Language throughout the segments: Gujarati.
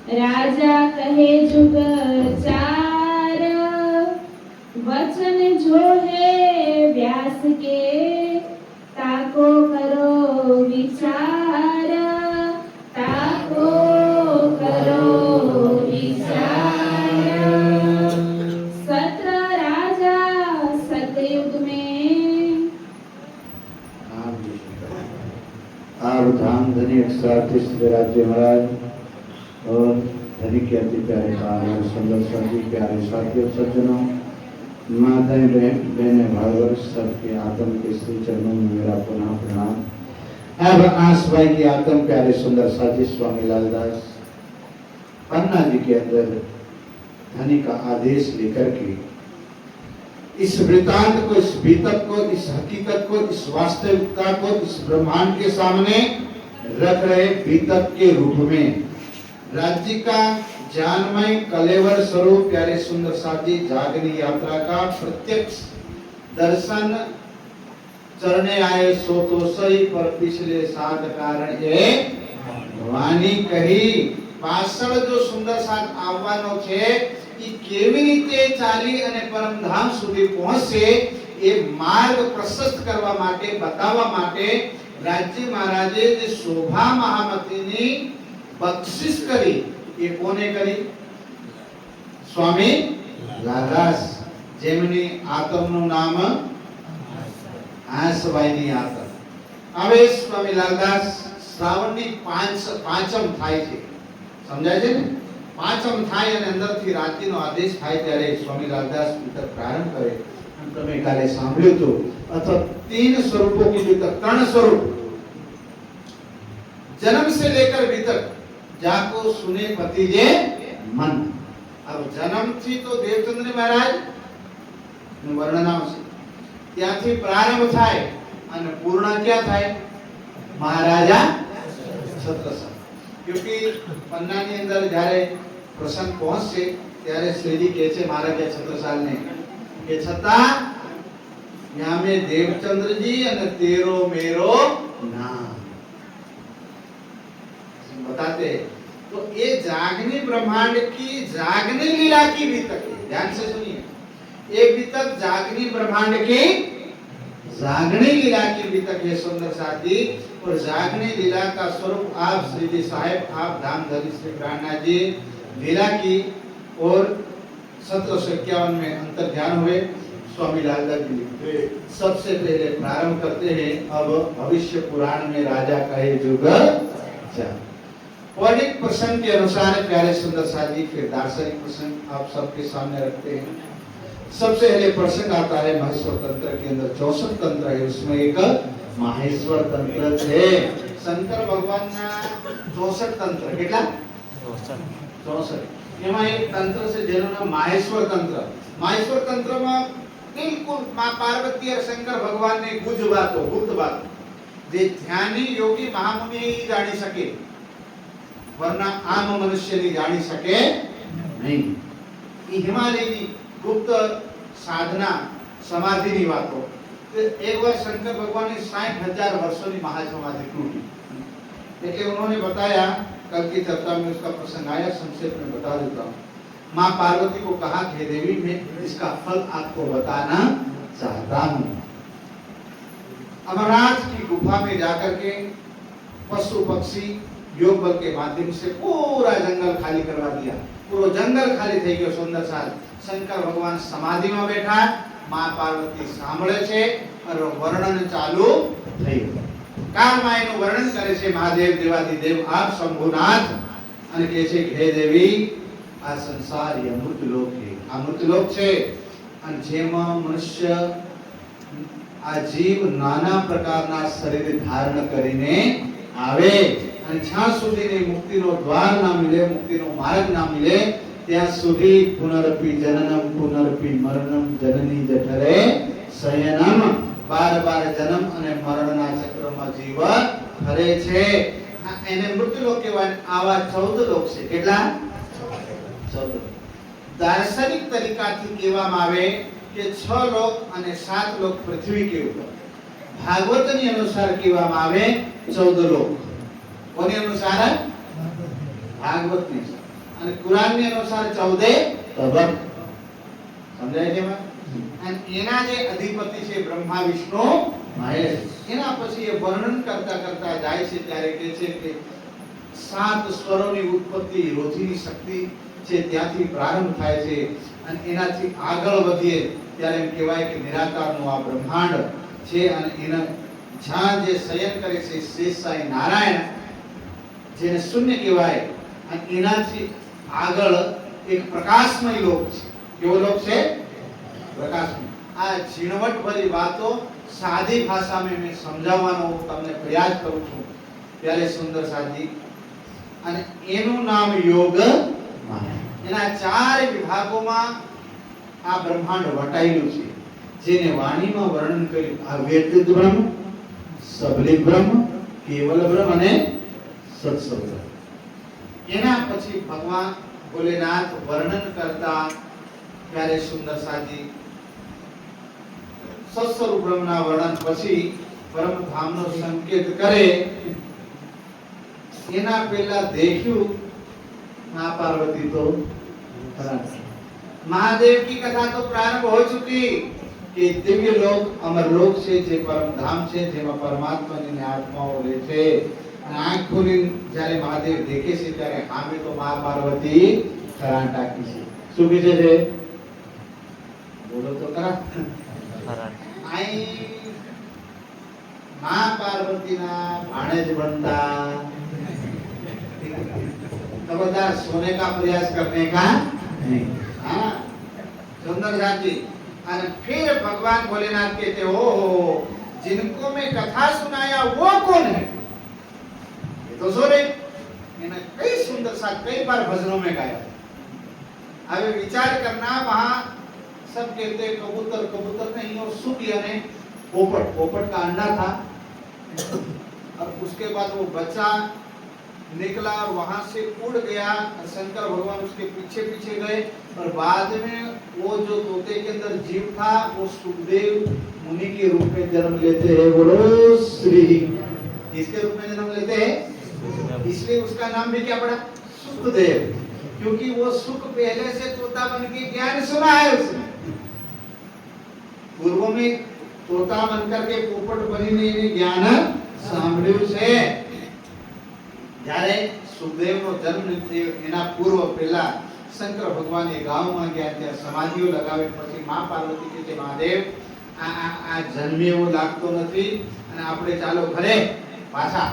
राजा कहे जुग चार, वचन जो है व्यास के, ताको करो विचार, ताको करो विचार। सत्र राजा सतयुग में। धाम धनी राज्य महाराज और धनी के अति प्यारे और सुंदर सभी प्यारे साथियों सज्जनों, माताएं बहने भाई सबके आत्म के श्री चरणों में मेरा पुनः प्रणाम। अब आस भाई की आत्म प्यारे सुंदर साथी स्वामी लालदास पन्ना जी के अंदर धनी का आदेश लेकर के इस वृतांत को, इस बीतक को, इस हकीकत को, इस वास्तविकता को इस ब्रह्मांड के सामने रख रहे बीतक के रूप में राज्य का जानमय कलेवर स्वरूप प्यारे सुंदर साथी जागनी यात्रा का प्रत्यक्ष दर्शन चरणे आए सो तो सही, पर पिछले सात कारण ये वाणी कही। पाछળ जो सुंदर साथ આવવાનો છે એ કેવી રીતે ચાલી અને પરમધામ સુધી પહોંચશે એ માર્ગ પ્રશસ્ત કરવા માટે, બતાવવા માટે રાજ્ય મહારાજે જે શોભા મહામતીની બક્ષિસ કરી એ કોને કરી? સ્વામી લાલદાસ, જેમની આતમનું નામ આસવાઈની આતમ। હવે સ્વામી લાલદાસ શ્રાવણની પાંચમ થાય છે, સમજાય છે ને? પાંચમ થાય અને અંદરથી રાત્રિનો આદેશ થાય ત્યારે સ્વામી લાલદાસ વિતક પ્રારંભ કરે। તમે કાલે સાંભળ્યું તો અથવા तीन स्वरूपों की वितक, त्रण स्वरूप जन्म से लेकर वितक जाको सुने पति जे मन। अब जन्म थी तो देवचंद्र महाराज નું વર્ણન આવશે, ત્યાંથી પ્રારંભ થાય અને પૂર્ણ ક્યાં થાય? મહારાજા છત્રસાલ। क्योंकि पन्ना ની અંદર જ્યારે પ્રસંગ પહોંચશે ત્યારે શ્રીજી કહે છે મહારાજા છત્રસાલ ને કે છતાં यहाँ में देवचंद्र जी અને तेरो मेरो नाम बताते। तो ये जागनी ब्रह्मांड की जागनी लीला की बीतक है, ध्यान से सुनिए। एक बीतक जागनी ब्रह्मांड की जागनी लीला की बीतक है सुंदर साथी। और जागनी लीला का स्वरूप आप श्री जी साहेब, आप धाम धनी श्री प्राणनाथ जी लीला की और 1751 में अंतर ध्यान हुए। स्वामी लालदास जी सबसे पहले प्रारंभ करते हैं अब भविष्य पुराण में राजा कहे जुग चार। पौराणिक प्रसंग के अनुसार प्यारे सुंदर साथी फिर दार्शनिक प्रसंग आप सबके सामने रखते हैं। सबसे पहले प्रसंग आता है महेश्वर तंत्र के अंदर 64 तंत्र है, उसमें एक माहेश्वर तंत्र है। शंकर भगवान ना 64 तंत्र કેટલા? 64 એમાં એક તંત્ર છે જેનું નામ માહેશ્વર તંત્ર। માહેશ્વર તંત્રમાં बिल्कुल मां पार्वती और शंकर भगवान ने गुज बातो, गुप्त बात जे ध्यानी योगी महामुनि ही जानी सके, वरना आम मनुष्य नहीं जानी सके नहीं। ई हिमालय की गुप्त साधना समाधि ની વાતો। एक बार शंकर भगवान ने 60,000 वर्षों की महासमाधि टूटी, એટલે उन्होंने बताया, कल की चर्चा में उसका प्रसंग आया, संक्षेप में बता देता हूँ। मां पार्वती को कहा कि देवी मैं इसका फल आपको बताना चाहता हूं। अमरनाथ की गुफा में जाकर के पशु पक्षी योग बल के माध्यम से पूरा जंगल खाली करवा दिया। पूरा जंगल खाली થઈ ગયો। સુંદર સાથ શંકર ભગવાન સમાધિમાં બેઠા, मां पार्वती સાંભળે છે અને વર્ણન ચાલુ થયું। કાળમાં એનું વર્ણન કરે છે મહાદેવ દેવાધિદેવ આપ શંભુનાથ અને કહે છે કે હે દેવી આ સંસાર એ અમૃત લોક છે, આ અમૃત લોક છે અને જેમાં મનુષ્ય આ જીવ નાના પ્રકારના શરીર ધારણ કરીને આવે અને જ્યાં સુધીની મુક્તિનો દ્વાર ના મિલે, મુક્તિનો માર્ગ ના મિલે ત્યાં સુધી પુનરપી જનનમ પુનરપી મરણમ જનની જઠરે શયનમ, બાર બાર જન્મ અને મરણના ચક્રમાં જીવન ફરે છે। એને મૃત્યુલોક કહેવાય। આવા 14 લોક છે। કેટલા? दार्शनिक तरीका थी कहेवामां आवे के 6 लोक અને 7 लोक पृथ्वी के ऊपर। भागवतनी अनुसार कहेवामां आवे 14 लोक। कोनी अनुसार? भागवतनी। અને કુરાનની અનુસાર 14 તબક. સમજાય છે માં? અને એના જે અધિપતિ છે બ્રહ્મા વિષ્ણુ મહેશ, એના પછી એ વર્ણન કરતા કરતા જાય છે ત્યારે કહે છે કે 7 સ્વરોની ઉત્પત્તિ રોજીની શક્તિ છે ત્યાંથી પ્રારંભ થાય છે અને એનાથી આગળ વધીએ ત્યારે એમ કહેવાય કે નિરાકારનું આ બ્રહ્માંડ છે અને એના જ્યાં જે શયન કરે છે શેષાઈ નારાયણ, જેને શૂન્ય કહેવાય, અને એનાથી આગળ એક પ્રકાશમય લોક છે. કેવો લોક છે? પ્રકાશમય. આ ઝીણવટભરી વાતો સાદી ભાષામાં મેં સમજાવવાનો તમને પ્રયાસ કરું છું ત્યારે સુંદર સાજી. અને એનું નામ યોગ માયા. એના 4 વિભાગોમાં આ બ્રહ્માંડ વટાયેલું છે, જેને વાણીમાં વર્ણન કર્યું. આ વેદિત બ્રહ્મ, સબલિક બ્રહ્મ, કેવલ બ્રહ્મ અને સત્સંગ બ્રહ્મ. એના પછી ભગવાન ભોલેનાથ વર્ણન કરતા ત્યારે સુંદર સાજી સત્સ્વરૂપ બ્રહ્મના વર્ણન પછી પરમ ધામનો સંકેત કરે. એના પહેલા દેખ્યું मां पार्वती तो महादेव की कथा तो प्रारंभ हो चुकी कि दिव्य लोक अमर लोक से जे परम धाम છે જેમાં પરમાત્માની આત્માઓ રહે છે. આંખ ખોલી જ્યારે મહાદેવ દેખે છે ત્યારે આમે તો મા પાર્વતી ખરાં ટાકી છે. શું કીધે છે? બોલો તો ખરા. આઈ મા પાર્વતીના ભાણેજ બનતા खबरदार सोने का प्रयास करने का नहीं. हाँ, सुंदर साथी. और फिर भगवान भोलेनाथ कहते हो जिनको मैं कथा सुनाया वो कौन है? ये तो सो रहे मैंने कई सुंदर सा कई बार भजनों में गाया. अब विचार करना, वहां सब कहते कबूतर, कबूतर नहीं, और सुख यानी पोपट, पोपट का अंडा था. अब उसके बाद वो बच्चा निकला और वहां से उड़ गया. शंकर भगवान उसके पीछे पीछे गए और बाद में वो जो तोते के अंदर जीव था वो सुखदेव मुनि के रूप में जन्म लेते हैं. बोलो श्री. इसके रूप में जन्म लेते हैं, इसलिए उसका नाम भी क्या पड़ा? सुखदेव. क्योंकि वो सुख पहले से तोता बन के ज्ञान सुना है उसने. पूर्व में तोता बनकर के पोपट बनी ने ज्ञान सांभळ्યું છે. જ્યારે સુખદેવનો જન્મ થયો એના પૂર્વ પહેલા શંકર ભગવાન એ ગામમાં ગયા, ત્યાં સમાધિઓ લગાવી પછી મા પાર્વતી કહે છે મહાદેવ આ જન્મ્યો લાગતો નથી અને આપણે ચાલો ઘરે પાછા.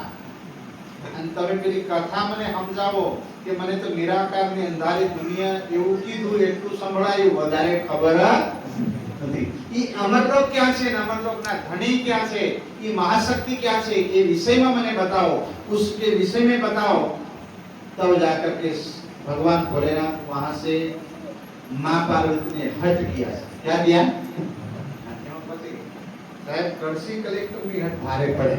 અને તમે પેલી કથા મને સમજાવો કે મને તો નિરાકારની અંધારી દુનિયા એવું કીધું, એટલું સંભળાયું, વધારે ખબર નથી. ઈ અમરલોક ક્યાં છે, અમરલોકના ધણી ક્યાં છે, ઈ महाशक्ति क्या है, ये विषय में मैंने बताओ, उसके विषय में बताओ. तब जाकर के भगवान भोलेनाथ वहां से मां पार्वती ने हट किया. क्या दिया? साहब कर्सी कलेक्टर की हट भारे पड़े.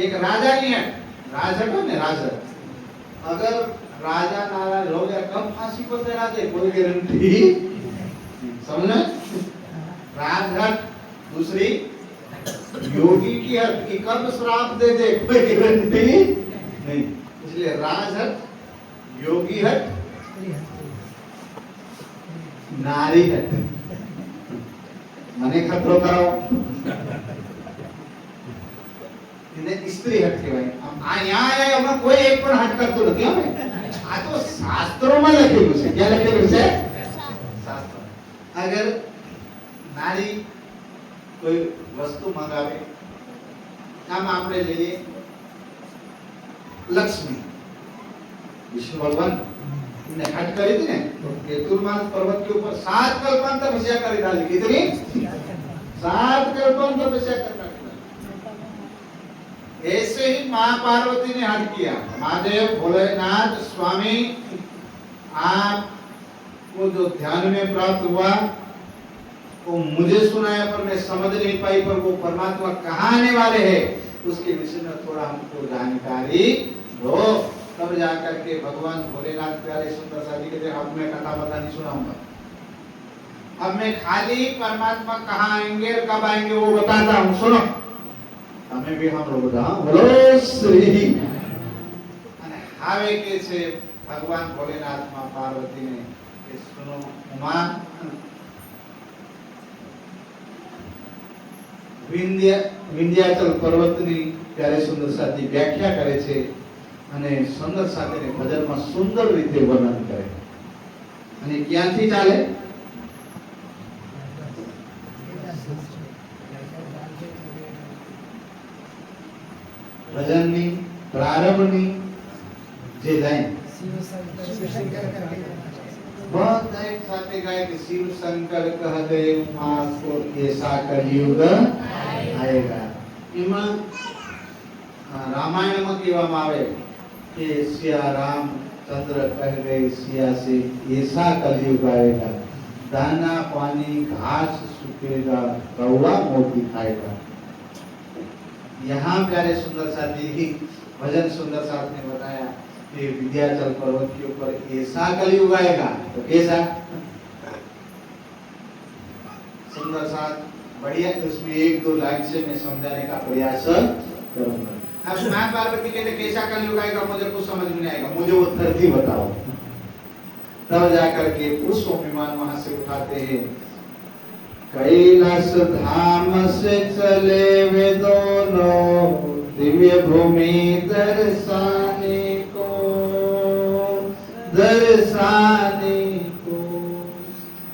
एक राजा की हट, राजहट हो ने राजहट. अगर राजा नाराज हो गया कब फांसी पर चढ़ा दे कोई गारंटी समझे. राजहट. दूसरी योगी की हट की कब श्राप दे दे कोई गारंटी नहीं. इसलिए राजहट, योगी हट, नारी हट. મને ખતરો કરો એને સ્ત્રી હટ કહેવાય. આ અહીંયા આયા કોઈ એક પણ હટ કરતો નથી. હવે આ તો શાસ્ત્રોમાં લખેલું છે. ક્યાં લખેલું છે? શાસ્ત્ર. અગર નારી कोई वस्तु मंगावे, आम आपने लिए लक्ष्मी विष्णु भगवान ने हट करी थी ने तो केतुरमाल पर्वत के ऊपर 7 कल्पांत तपस्या करी डाली. कितनी? 7 कल्पांत तपस्या कर डाली. ऐसे ही मां पार्वती ने हट किया. महादेव भोलेनाथ स्वामी आपको जो ध्यान में प्राप्त हुआ वो मुझे सुनाया पर मैं समझ नहीं पाई, पर वो परमात्मा कहाँ आने वाले हैं उसके विषय में थोड़ा हमको जानकारी दो. तब जाकर के भगवान भोलेनाथ प्यारे सुंदर सा जी कहते अब मैं कथा बता नहीं सुनाऊंगा, अब मैं खाली परमात्मा कहाँ आएंगे और कब आएंगे वो बताता हूँ. सुनो हमें भी हम लोग बोलो श्री. આવે કે છે ભગવાન ભોલેનાથ માં પાર્વતીને કે સુનો ઉમા, વિંધ્યાચલ પર્વતની ત્યારે સુંદર સાથી વ્યાખ્યા કરે છે અને સુંદર સાથીને ભજનમાં સુંદર રીતે વર્ણન કરે. અને ક્યાંથી ચાલે? ભજનની પ્રારંભની જે લાઈન બધા એક સાથે ગાય કે શિવ શંકર કહ ગए उमा को ऐसा कलयुग आएगा. એમાં રામાયણમાં કહેવામાં આવે કે સિયા રામચંદ્ર કહ ગए સિયા से ऐसा कलयुग आएगा, दाना पानी घास सूखेगा, कौवा मोती खाएगा. यहाँ प्यारे सुंदर साथी ही भजन सुंदर साथ ने बताया कि विंध्याचल पर्वत के ऊपर ऐसा कलयुग आएगा. तो कैसा? सुंदर साथ बढ़िया. उसमें एक दो लाइन से मैं समझाने का प्रयास करूंगा. अब मां पार्वती कहते कैसा कलयुग आएगा, मुझे कुछ समझ में नहीं आएगा, मुझे वो धरती बताओ. तब जाकर के पुष्प विमान वहां से उठाते हैं. कैलाश धाम से चले वे दोनों दिव्य भूमि दर्शाने को.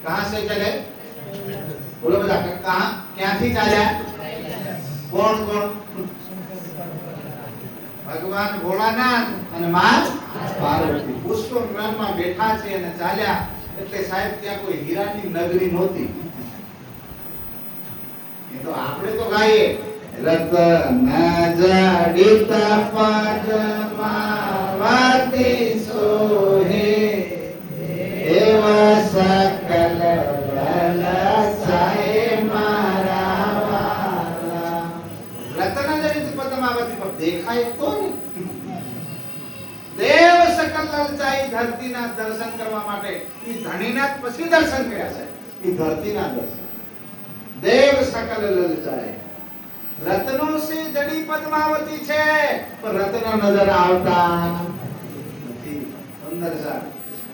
कहां से चले? बोलो बता, कहां क्यांथी चाल्या? કોણ કોણ? ભગવાન ભોળાનાથ અને માં પાર્વતી પુષ્પ વિમાનમાં બેઠા છે અને ચાલ્યા. એટલે સાહેબ ત્યાં કોઈ હીરાની નગરી નહોતી. એ તો આપણે તો ગાઈએ રતન જડિત પદમાં વાતી સોહે એવા સકલ લલસાએ મારા વાલા. રતન જડિત પદમાં વાતી પર દેખાય તો ને દેવ સકલ લલચાઈ ધરતીના દર્શન કરવા માટે ઈ ધણીના પછી દર્શન કર્યા છે. ઈ ધરતીના દર્શન देव सकल ललचाए. रत्नों से जड़ी पद्मावती છે પણ રત્ન નજર આવતા નથી. અંદર सा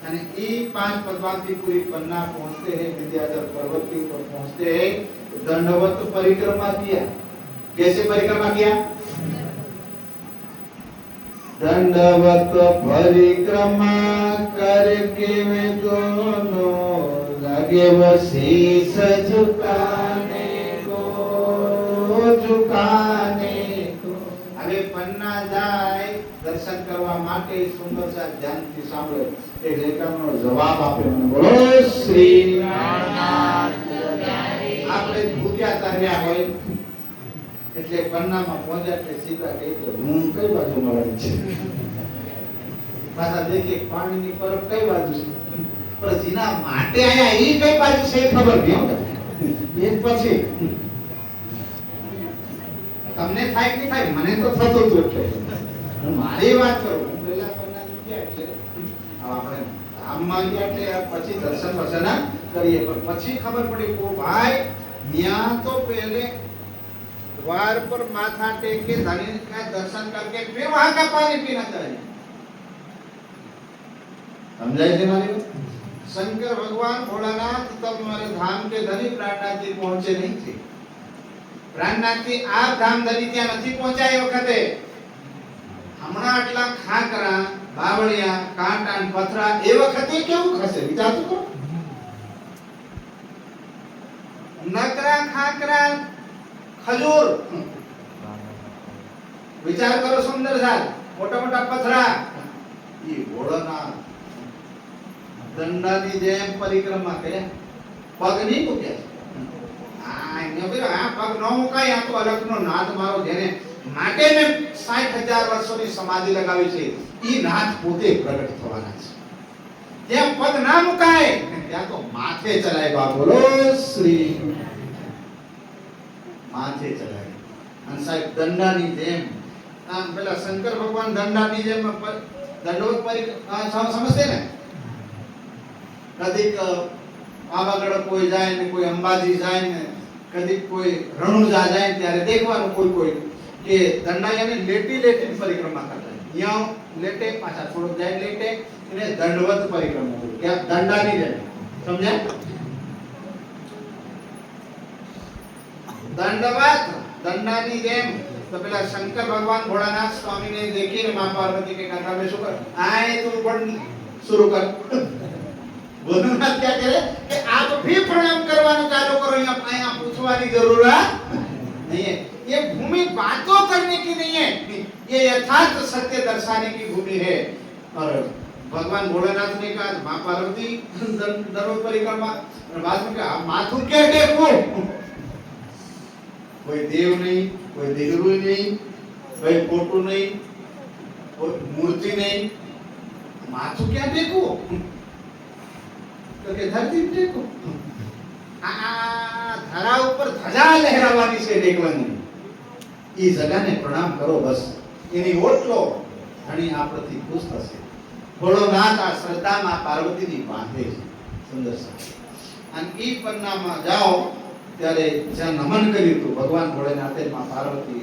અને ઈ પાંચ पद्मावती पूरी पन्ना पहुंचते हैं, विंध्याचल पर्वत के ऊपर पहुंचते हैं. दंडवत परिक्रमा किया. कैसे परिक्रमा किया? दंडवत परिक्रमा करके वे दोनों लगे वो शीश झुकाने को. હવે પન્ના જાય દર્શન કરવા માટે સુંદર સા ધ્યાનથી સાંભળો. એ રેખાનો જવાબ આપે મને. બોલો શ્રી આપણે ભૂખ્યા તર્યા હોય એટલે પન્નામાં પહોંચ્યા એટલે સીધા કહી દો હું કઈ બાજુ મળવાની છે. પાછા દેખે પાણીની પરબ કઈ બાજુ છે, પણ જેના માટે આયા ઈ કઈ બાજુ છે ખબર નહીં. એ પછી તમને થાય કે થાય, મને તો થતું હતું. એટલે હું મારી વાત કરું. હું પહેલા પન્ના ગયા એટલે આપણે ધામમાં ગયા એટલે પછી દર્શન વસન કરીએ. પણ પછી ખબર પડી ઓ ભાઈ ત્યાં તો પહેલે द्वार पर माथा टेक के धनी का दर्शन करके फिर वहां का पानी पीना चाहिए. समझाए थे मारी? शंकर भगवान भोलानाथ तब हमारे धाम के धनी प्राणनाथ जी पहुंचे नहीं थे. प्राणनाथ जी आप धाम धनी ત્યાં નથી પહોંચ્યા એ વખતે હમણાં આટલા ખાકરા બાવળિયા કાંટા અને પથરા એ વખતે કેવું ખસે વિચાર તો કરો. નકરા ખાકરા खजूर विचार करो. सुंदर साथ मोटा मोटा पथरा ये घोड़ाना दंडानी जेम परिक्रमा करे पग नहीं मुक्या. आ ने भी आ पग नो मुकाय. आ तो अलगनो नाथ मारो जेने માટે મે 60000 વર્ષોની સમાધિ લગાવી છે. ઈ નાથ પોતે પ્રગટ થવાના છે. જેમ પગ ના મુકાય ત્યાં તો માથે ચલાય. બા બોલો શ્રી माथे चलाए. અને સાહેબ દંડાની જેમ આમ પેલા શંકર ભગવાન દંડાની જેમ દંડવત પરિક્રમા સમજે ને. કદીક પાવાગઢ કોઈ જાય ને કોઈ અંબાજી જાય ને કદીક કોઈ રણુજા જાય ત્યારે દેખવાનું કોઈ કોઈ કે દંડાયાને લેટી લેટી પરિક્રમા કરતા. યો લેટે પાછા થોડુંક જાય લેટે એને દંડવત પરિક્રમા બોલે કે દંડાની જેમ સમજ્યા દંડવત દંડાની જેમ તો પેલા શંકર ભગવાન ભોળાનાથ સ્વામીને દેખીને મા પાર્વતી के कथा में શું કર आए तो पढ़नी शुरू कर ભોળાનાથ क्या करे कि आप भी प्रणाम करवाना चालू करो यहाँ पूछवानी जरूरत नहीं है ये भूमि बातों करने की नहीं है ये यथार्थ सत्य दर्शाने की भूमि है और भगवान भोलेनाथ ने कहा मां पार्वती दंडवत परिक्रमा और बाद में कहा माथुर के देखो कोई देव नहीं कोई देहरु नहीं कोई फोटो नहीं कोई मूर्ति नहीं माथुर क्या देखो तो के धरती देखो ધરા ઉપર ધજા લહેરાવાની છે દેખવાની ઈ જગાને પ્રણામ કરો બસ એની ઓટલો ધણી આપણથી ખુશ થશે ભોળોનાથ આ શ્રદ્ધામાં પાર્વતીની બાંધે છે સુંદર છે અને ઈ પન્નામાં જાઓ ત્યારે જ્યાં નમન કર્યું હતું ભગવાન ભોળેનાથે માં પાર્વતી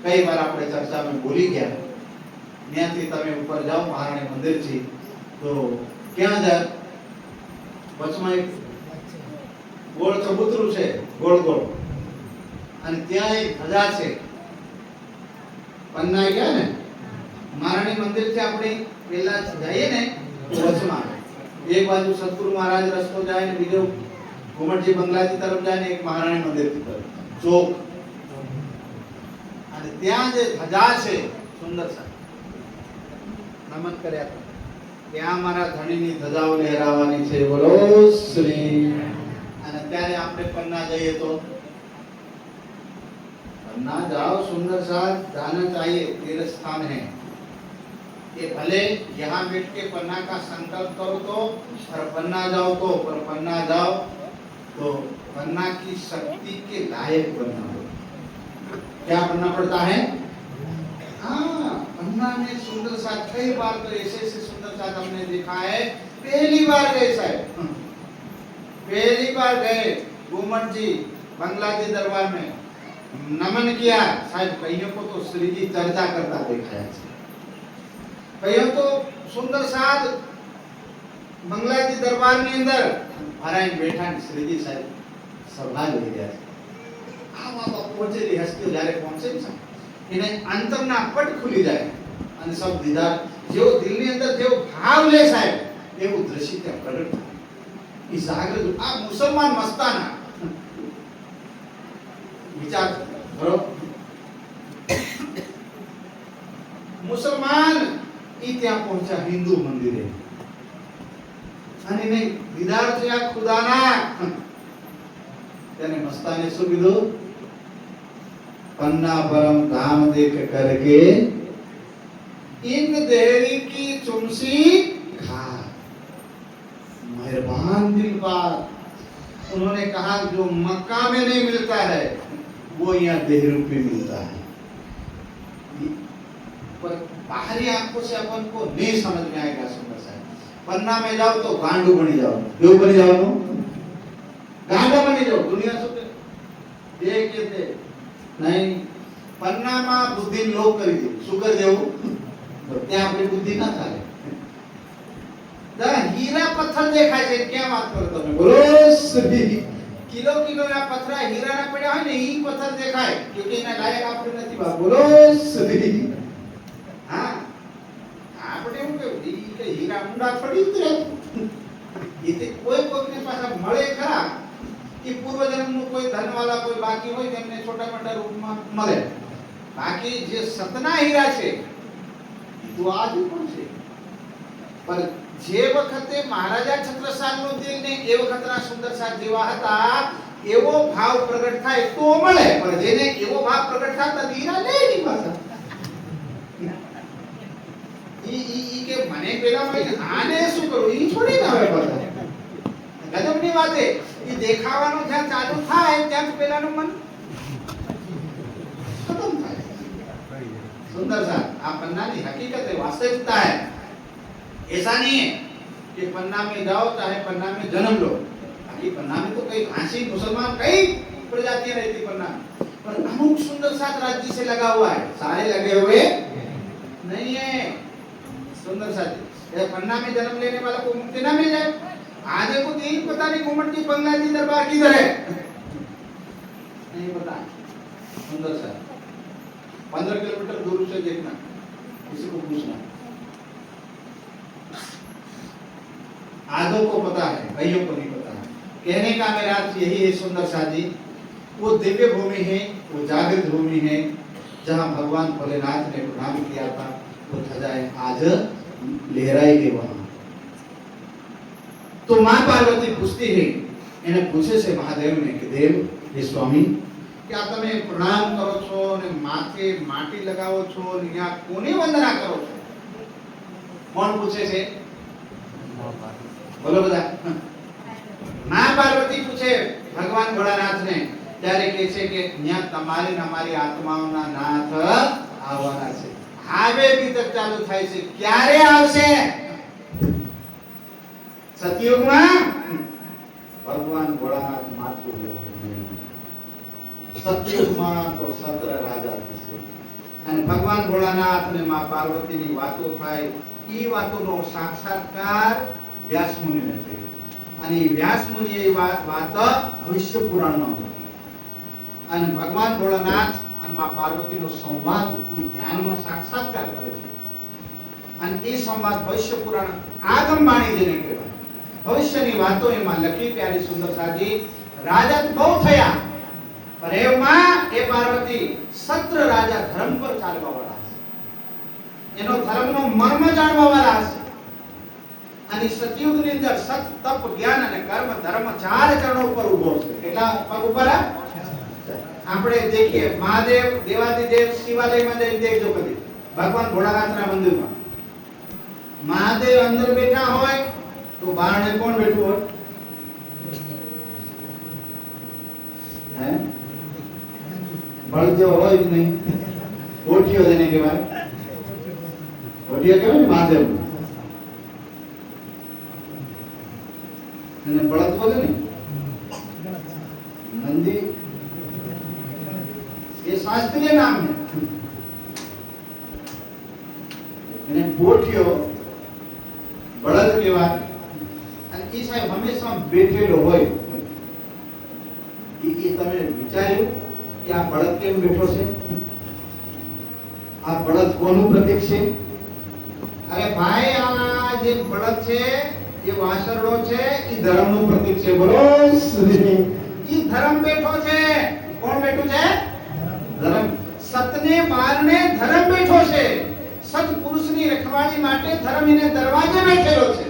કઈ વાર આપણે ચર્ચામાં બોલી ગયા ત્યાંથી તમે ઉપર જાઓ મહારાણી મંદિરથી તો ક્યાં જાય વચમાં એક ગોળ ચબૂતરું છે ગોળ ગોળ અને ત્યાં એક ધજા છે પન્ના ગયા ને મહારાણી મંદિર થી આપણે પેલા જઈએ ને તો વચમાં એક બાજુ સતગુરુ મહારાજ રસ્તો જાય ને બીજો ઘુમટજી બંગલાજી તરફ જાય ને એક મહારાણી મંદિર તરફ ચોક અને ત્યાં જે ધજા છે સુંદર છે નમન કર્યા ત્યાં મારા ધણીની ધજાઓ લહેરાવાની છે બોલો શ્રી અને ત્યારે આપણે પન્ના જઈએ તો पन्ना जाओ सुंदर सा जाना चाहिए तीर्थ स्थान है ये भले यहाँ बैठ के पन्ना का संकल्प करो तो और पन्ना जाओ तो पर पन्ना जाओ तो पन्ना की शक्ति के लायक बनना हो क्या बनना पड़ता है हाँ पन्ना में सुंदर सा कई बार तो ऐसे सुंदर सा हमने देखा है पहली बार गए साहब पहली बार गए घूमट जी बंगला जी दरबार में नमन किया साहब कईयों को तो श्री जी चर्चा करता देखा है कईयों तो सुंदर साथ बंगला जी दरबार में अंदर महाराज बैठा श्री जी साहब सभा ले गया आ बाबा पहुंचे हस्ती जारे पहुंचे એને અંતરના પટ ખુલી જાય અને સબ દીદાર જેવો દિલની અંદર જેવો ભાવ લે સાહેબ એવું દ્રશ્ય ત્યાં પ્રગટ થાય ઈ જાગૃત આ મુસલમાન મસ્તાના વિચાર કરો મુસલમાન ઈ ત્યાં પહોંચ્યા હિન્દુ મંદિરે અને એને દીદાર થયા ખુદાના તેને મસ્તાને શું કીધું पन्ना परम धाम देख करके इन देहरी की चुमसी खा मेहरबान दिल बात उन्होंने कहा जो मक्का में नहीं मिलता है वो यहाँ देहरू पे मिलता है पर बाहरी आंखों से अपन को नहीं समझ में आएगा सुंदर साहब पन्ना में जाओ तो गांडू बनी जाओ क्यों बनी जाओ नो गांडा बनी जाओ दुनिया से देख के दे नहीं પન્નામાં બુદ્ધિ લોક કરી દે શું કરી દેવું તો ત્યાં આપણી બુદ્ધિ ના ચાલે હીરા પથ્થર દેખાય છે ક્યાં વાત કરો તમે બોલો શ્રી કિલો કિલો ના પથરા હીરા ના પડ્યા હોય ને ઈ પથ્થર દેખાય ક્યોંકि એના લાયક આપણે નથી બાપ બોલો શ્રી હા આપણે એવું કે ઈ કે હીરા ઊંડા થોડી ઉતરે ઈ કોઈ કોઈને પાછા મળે ખરા कि पूर्व जन्म में कोई धन वाला कोई बाकी हो जेमने छोटा मोटा रूप में મળે बाकी जे सतना हीरा छे तो आज पण छे पर जे वखते महाराजा छत्रसाल नो दिल ने ए वखतના સુંદર સાથ જેવા હતા એવો ભાવ પ્રગટ થાય તો મળે પર જેને એવો ભાવ પ્રગટ થતા હીરા લે ની પાછા ઈ કે મને પેલા ભાઈ આને શું કરું ઈ છોડી ના આવે પાછા ગજબની વાત છે ઈ દેખાવાનું જ્યાં ચાલુ થાય ત્યાં પેલાનું મન खत्म થાય सुंदर सा આ પન્નાની હકીકત है वास्तविकता है ऐसा नहीं है कि पन्ना में जाओ चाहे पन्ना में जन्म लो बाकी पन्ना में तो कई भाषी मुसलमान कई प्रजातियां रहती पन्ना पर अमुक सुंदर साथ राज्य से लगा हुआ है सारे लगे हुए नहीं है सुंदर साथी, ये पन्ना में जन्म लेने वाला को मुक्ति ना मिल जाए। आधे को तो यही पता नहीं घुमट की बंगला जी दरबार किधर है, नहीं पता। सुंदर साथी, 15 किलोमीटर दूर से देखना, किसी को पूछना। आधों को पता है, कईयों को नहीं पता है। कहने का मेरा अर्थ यही है सुंदर साथी, वो दिव्य भूमि है, वो जागृत भूमि है, जहां भगवान भोलेनाथ ने प्रणाम किया था, वो ध्वजाएं आज लहराएगी वहां। तो मां पार्वती पूछती है, इन्हें पूछे से महादेव ने कि देव, हे स्वामी, क्या તમે પ્રણામ કરો છો અને માથે માટી લગાવો છો અને ત્યાં કોની વંદના કરો છો? કોણ પૂછે છે? બોલો બધા. मां पार्वती पूछे भगवान भोलानाथ ने, ત્યારે કહે છે કે ત્યાં તમારી ને અમારી આત્માઓના નાથ આવવાના છે. હવે બીતક ચાલુ થાય છે, ક્યારે આવશે? સતયુગમાં ભગવાન ભોળાનાથ માથું લેશે. સતયુગમાં તો સત્ર રાજા થશે અને ભગવાન ભોળાનાથ ને માં પાર્વતીની વાતો થાય. ઈ વાતોનો સાક્ષાત્કાર વ્યાસ મુનિને થયો અને વ્યાસ મુનિએ એ વાત ભવિષ્ય પુરાણમાં અને ભગવાન ભોળાનાથ અને માં પાર્વતીનો સંવાદ ઈ ધ્યાનમાં સાક્ષાત્કાર કરે છે અને એ સંવાદ ભવિષ્ય પુરાણ આગમવાણી જેને કહેવાય. ભવિષ્યની વાતો એમાં લખી. પ્યારી સુંદર સાજી, રાજા બહુ થયા, પણ એમાં એ પાર્વતી સત્ર રાજા ધર્મ પર ચાલવા વાળા છે, એનો ધર્મનો મર્મ જાણવા વાળા છે. અને સતયુગની અંદર સત, તપ, જ્ઞાન અને કર્મ ધર્મ 4 ચરણો ઉપર ઉભો છે. કેટલા પગ ઉપર? આપણે देखिए महादेव देवादिदेव शिवालय में देखજો કદી ભગવાન ભોળાનાથના મંદિરમાં મહાદેવ અંદર બેઠા હોય તો બારણે કોણ બેઠું હોય? હે? બળજો હોય જ નહીં. ઓઠિયો જેને કહેવાય, ઓઠિયો કહેવાય ને મહાદેવ અને બળદ બોલે ને नंदी, ये शास्त्रीय नाम है. इन्हें पोठियो बळद कहेवाय અને ઈ સાહેબ હંમેશા બેઠેલો હોય. ઈ તમે વિચાર્યું કે આ બળદ કેમ બેઠો છે? આ બળદ કોનું પ્રતીક છે? અરે ભાઈ, આ જે બળદ છે એ વાસરડો છે, ઈ ધર્મનું પ્રતીક છે. બોલો શ્રી. ઈ ધર્મ બેઠો છે. કોણ બેઠું છે? ધર્મ. સતને બારણે ધર્મ બેઠો છે. સત પુરુષની રખવાળી માટે ધર્મ એને દરવાજે બેઠેલો છે.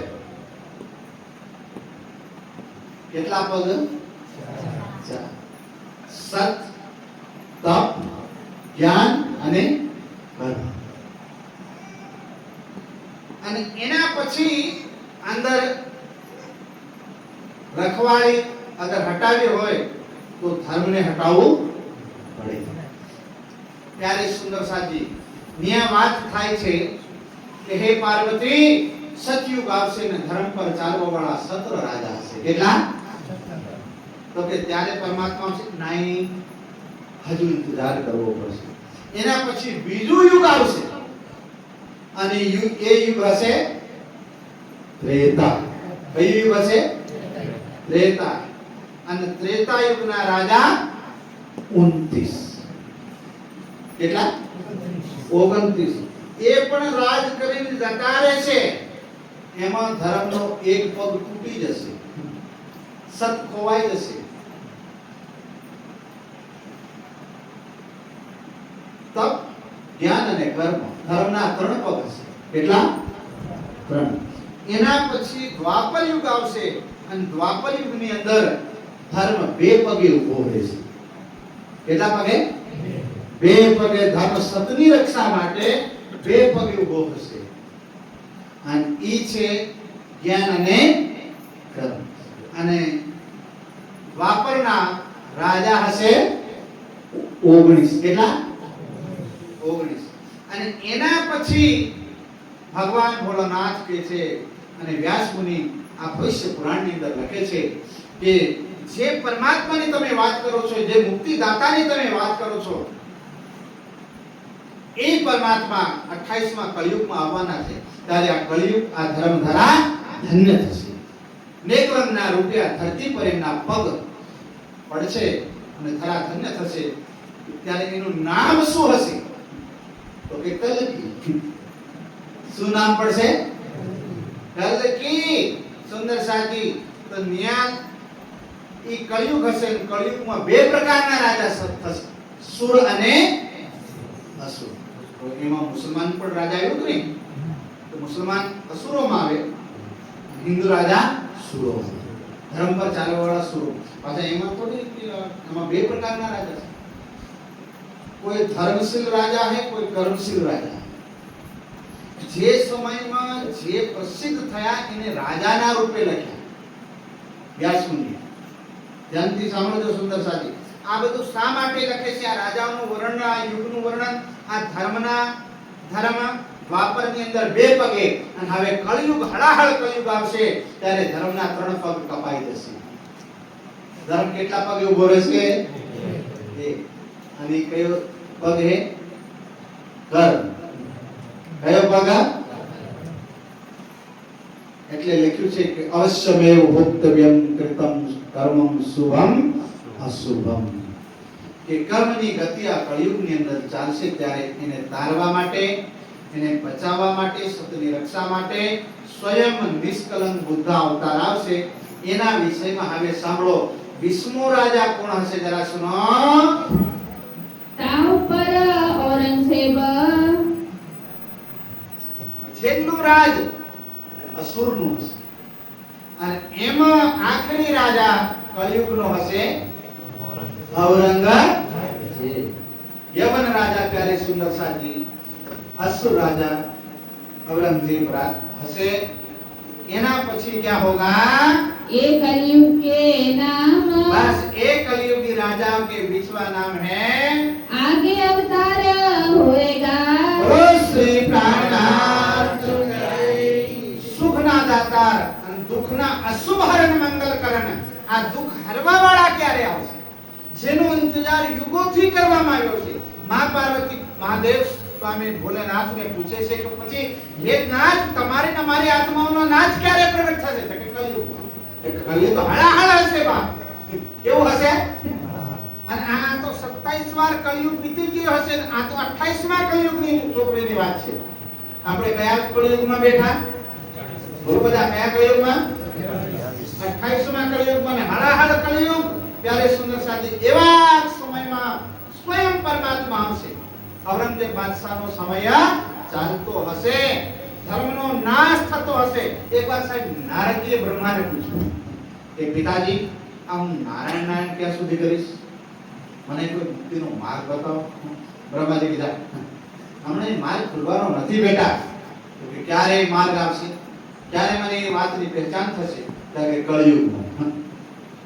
કેટલા પદ? 4. સત, તપ, જ્ઞાન અને કર્મ. અને એના પછી અંદર રખવાળી અગર હટાવી હોય તો ધર્મને હટાવવું પડે. ત્યારે સુંદર સાજી ન્યા વાત થાય છે કે હે પાર્વતી, સતયુગ આવશે ને ધર્મ પર ચાલવા વાળા સત્ર રાજા હશે. કેટલા? તો કે ત્યારે પરમાત્મા આવશે? નહીં, હજુ ઇંતજાર કરવો પડશે. એના પછી બીજું યુગ આવશે અને એ યુગ હશે ત્રેતા. કયું યુગ હશે? ત્રેતા. અને ત્રેતા યુગના રાજા 29. કેટલા? 29. એ પણ રાજ કરીને જતા રહેશે. એમાં ધર્મનો એક પગ તૂટી જશે, સત ખોવાઈ જશે. તપ, જ્ઞાન અને કર્મ ધર્મના 3 પગ હશે. કેટલા? 3. એના પછી દ્વાપર યુગ આવશે અને દ્વાપર યુગની અંદર ધર્મ 2 પગે ઊભો રહેશે. કેટલા પગે? 2 પગે. ધર્મ સતની રક્ષા માટે 2 પગે ઊભો થશે અને ઈ છે જ્ઞાન અને કર્મ. અને દ્વાપરના રાજા હશે 19. કેટલા? 19. અને એના પછી ભગવાન ભોળાનાથ કે છે અને વ્યાસ મુનિ આ ભવિષ્ય પુરાણની અંદર લખે છે કે જે પરમાત્માની તમે વાત કરો છો, જે મુક્તિદાતાની તમે વાત કરો છો, એ પરમાત્મા 28માં કળિયુગમાં આવવાના છે ત્યારે આ કળિયુગ આ ધર્મધરા ધન્ય થશે. નેત્રંગના રૂપે આ ધરતી પર એમના પગ પડશે અને ધરા ધન્ય થશે. ત્યારે એનું નામ શું હશે? તો કે કલકી. શું નામ પડશે? કલકી. સુંદર સાજી. તો ન્યા ઈ કળિયુગ હશે. કળિયુગમાં બે પ્રકારના રાજા થશે, સુર અને અસુર. તો એમાં મુસલમાન પણ રાજા આવ્યું કે નહીં? તો મુસલમાન અસુરોમાં આવે, હિન્દુ રાજા સુરો, ધર્મ પર ચાલવાવાળા સુરો. પાછા એમાં થોડી એમાં બે પ્રકારના રાજા છે. કોઈ ધર્મશીલ રાજા है, કોઈ કર્મશીલ રાજા. જે સમયમાં જે પ્રસિદ્ધ થયા એને રાજાના રૂપે લખ્યા. વ્યાસમુનિ ધ્યાનથી સાંભળજો સુંદર સાથી. આ બધું શા માટે લખે છે? આ રાજાઓનું વર્ણન, આ યુગનું વર્ણન, આ ધર્મ દ્વાપરની અંદર બે પગે અને હવે કળિયુગ હળાહળ કળિયુગ આવશે ત્યારે ધર્મના 3 પગ કપાઈ જશે. ધર્મ કેટલા પગે ઊભો રહેશે? એક. અને કયો પગ હે? કર્મ. કયો પગ? એટલે લખ્યું છે કે અવશ્યમેવ ભોક્તવ્યમ કૃતમ કર્મમ શુભમ અશુભમ. કે કર્મની ગતિ આ કળિયુગની અંદર ચાલશે ત્યારે એને તારવા માટે, એને બચાવવા માટે, સત્યની રક્ષા માટે સ્વયં નિષ્કલંક બુદ્ધ અવતાર આવશે. એના વિષયમાં હવે સાંભળો. 20મો રાજા કોણ હશે? જરા સુનો. તાવ પર ઔરંગઝેબ. છેલ્લું રાજ અસુરનું હશે અને એમાં આખરી રાજા કળિયુગનો હશે ઔરંગઝેબ. યવન રાજા પ્યારે સુંદર સાજી, असुर राजा औरंगजेब हसे. एना પછી क्या होगा? ये कलयुग के नाम, बस एक कलयुगी राजाओं के बीचवा नाम है आगे अवतार होएगा. ओ श्री प्राणनाथ सुखना दातार અને દુખના અશુભ હરણ મંગલ કરણ. આ દુખ હરવા વાળા ક્યારે આવશે? જેનો ઇંતજાર યુગોથી કરવામાં આવ્યો છે. મા પાર્વતી મહાદેવ स्वामी भोलेनाथ ने पूछे છે કે પછી હે નાથ તમારી ને મારી આત્માઓનો નાચ ક્યારે પ્રગટ થશે? તો કે કળિયુગમાં. એ કળિયુગ હળાહળ હશે બા. કેવું હશે? અને આ તો 27 વાર કળિયુગ બીતી ગયો હશે. આ તો 28મા કળિયુગની ચોપડીની વાત છે. આપણે કયા કળિયુગમાં બેઠા? બોલો બધા, કયા કળિયુગમાં? 28મા કળિયુગમાં. હળાહળ કળિયુગ ત્યારે સુંદર સાજી એવા સમયમાં સ્વયં પરમાત્મા આવશે. औरंगजेब बादशाहનો સમય ચાલતો હશે, ધર્મનો નાશ થતો હશે. એકવાર સાહેબ નારદજીએ બ્રહ્માને પૂછ્યું કે પિતાજી આ હું નારાયણ ક્યાં સુધી કરીશ? મને કોઈ મુક્તિનો માર્ગ બતાવો. બ્રહ્માજી કીધા હમણાં માર્ગ ખુલવાનો નથી બેટા. તો કે ક્યારે માર્ગ આવશે? ક્યારે મને એ વાતની પહેચાન થશે? ત્યારે કળિયુગમાં.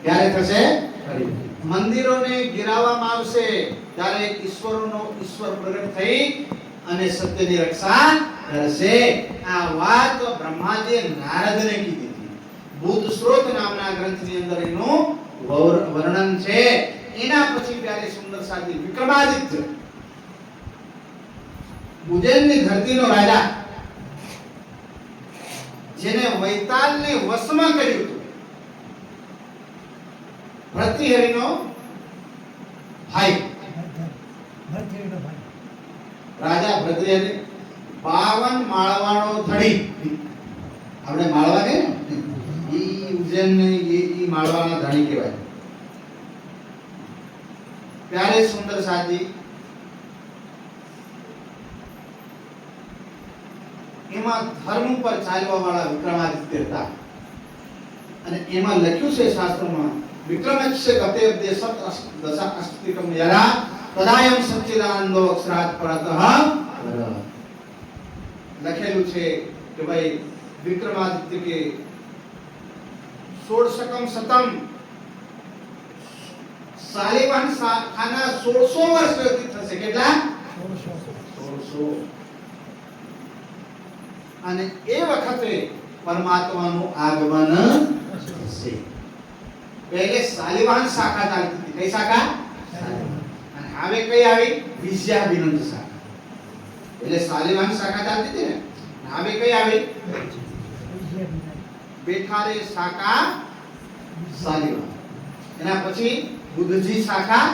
ક્યારે થશે? કળિયુગ. મંદિરોને ગિરાવવામાં આવશે ત્યારે ઈશ્વર પ્રગટ થઈ અને સત્યની રક્ષા કરશે. આ વાત બ્રહ્માજીએ નારદને કીધી હતી. બુદ્ધ સ્ત્રોત નામના ગ્રંથની અંદર એનું વર્ણન છે. એના પછી ત્યારે સુંદર સાજી વિક્રમાદિત્ય, ઉજ્જૈનની ધરતીનો રાજા, જેને વૈતાલને વશમાં કર્યું હતું. ભર્તૃહરિનો ભાઈ, રાજા ભર્તૃહરિ 52 માળવાળો ધણી. આપણે માળવા કે ઈ ઉજ્જૈનની ઈ માળવાના ધણી કહેવાય. ત્યારે સુંદર સાજી એમાં ધર્મ પર ચાલવા વાળા વિક્રમાદિત્ય હતા. અને એમાં લખ્યું છે શાસ્ત્રોમાં વિક્રમસ્ય ગતે દેશત દશા અસ્તિકમ યરા તદાયમ સચ્ચિદાનંદો અક્ષરાત પરતઃ. લખેલું છે કે ભાઈ વિક્રમાદિત્ય કે 16કમ શતમ શાલિવાહન ખાના 1600 વર્ષ વ્યતીત થશે. કેટલા? 1600. અને એ વખતે પરમાત્માનું આગમન થશે. पहले शालिवाहन शाखा चालती थी. कई शाखा? અને હવે કઈ આવી? વિદ્યાવિનંદ શાખા. એટલે શાલિવાહન શાખા ચાલતી હતી ને, હવે કઈ આવી? બેઠારે શાખા શાલિવાહન. એના પછી બુદ્ધજી શાખા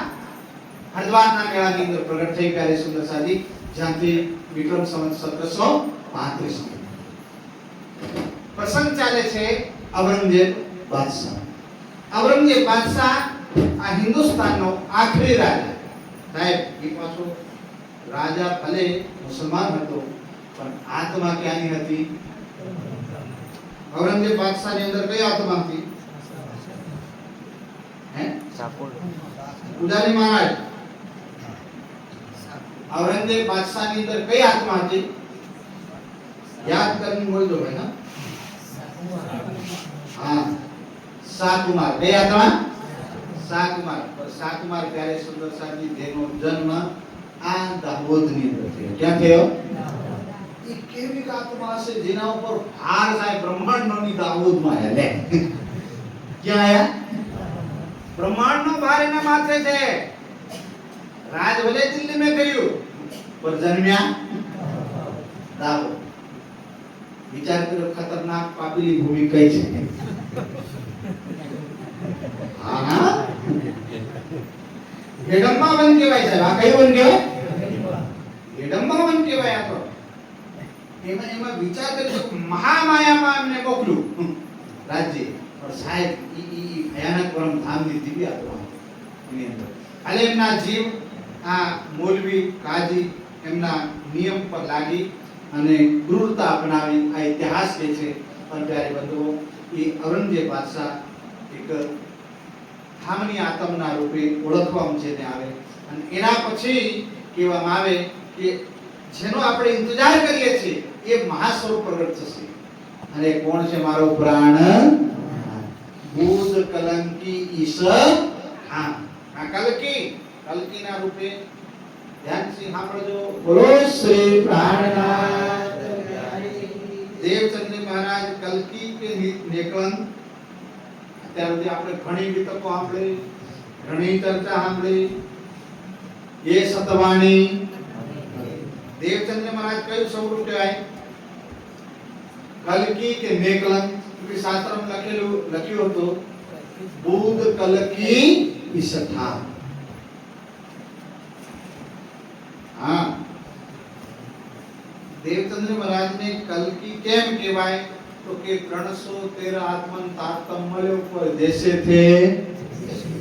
હરદ્વારના મેળાની અંદર પ્રગટ થઈ પ્યારી સુંદર સાદી, જ્યાંથી વિક્રમ સંવત 1735 પ્રસંગ ચાલે છે ઔરંગઝેબ બાદશાહ. ઔરંગઝેબ બાદશાહ આ હિન્દુસ્તાનનો આખરી રાજા. સાહેબ એ પાછો રાજા ભલે મુસલમાન હતો પણ આત્મા ક્યાંની હતી? ઔરંગઝેબ બાદશાહની અંદર કઈ આત્મા હતી? હે? પૂજારી મહારાજ, ઔરંગઝેબ બાદશાહની અંદર કઈ આત્મા હતી? યાદ કરીને બોલજો ભાઈ. ના હા, શાકુમાર. કઈ આત્મા? શાકુમાર. પર શાકુમાર ત્યારે સુંદર સાજી જેનો જન્મ આ દાહોદની અંદર થયો. ક્યાં થયો? એ કેવી આત્મા છે જેના ઉપર ભાર થાય બ્રહ્માંડની દાહોદમાં હે. ક્યાં આયા? બ્રહ્માંડનો ભાર એના માથે છે. રાજ ભલે દિલ્હી મેં કર્યું પર જન્મ્યા દાહોદ. વિચાર કરો ખતરનાક પાપીલી ભૂમિ કઈ છે? હા, હેડમ્બા વન કહેવાય છે. આ કયું વન કહેવાય? હેડમ્બા વન કહેવાય. આ તો એમાં વિચાર કરજો, મહામાયામાં એમને મોકલ્યું રાજ્ય. પણ સાહેબ ઈ ભયાનક પરમ ધામની દિવ્ય આત્મા એની અંદર. હાલે એમના જીવ આ મૌલવી કાજી એમના નિયમ પર લાગી અને ક્રૂરતા અપનાવી. આ ઇતિહાસ કહે છે. પણ ત્યારે બંધુઓ એ ઔરંગઝેબ બાદશાહ એક ધામની આત્મના રૂપે ઓળખવામાં છે ને આવે. અને એના પછી કહેવામાં આવે કે જેનો આપણે ઇંતજાર કરીએ છીએ એ મહાસ્વરૂપ પ્રગટ થશે. અને કોણ છે? મારો પ્રાણ બુદ્ધ કલંકી ઈશ. હા, આ કલ્કીના રૂપે ધ્યાનથી સાંભળજો. બોલો શ્રી પ્રાણનાથ દેવચંદ્ર મહારાજ કલ્કી કે નેકળંક. અત્યાર સુધી આપણે ઘણી વિતકો સાંભળી, ઘણી ચર્ચા સાંભળી. એ સતવાણી દેવચંદ્ર મહારાજ કયું સ્વરૂપ કહેવાય? કલ્કી કે નેકળંક. કે શાસ્ત્રમાં લખ્યું હતું બુદ્ધ કલ્કી ઈશઠા. હા, દેવચંદ્ર મહારાજને કલ્કી કેમ કહેવાય? તો કે 313 આત્મન તારતમ મળ્યો પર દેશે થે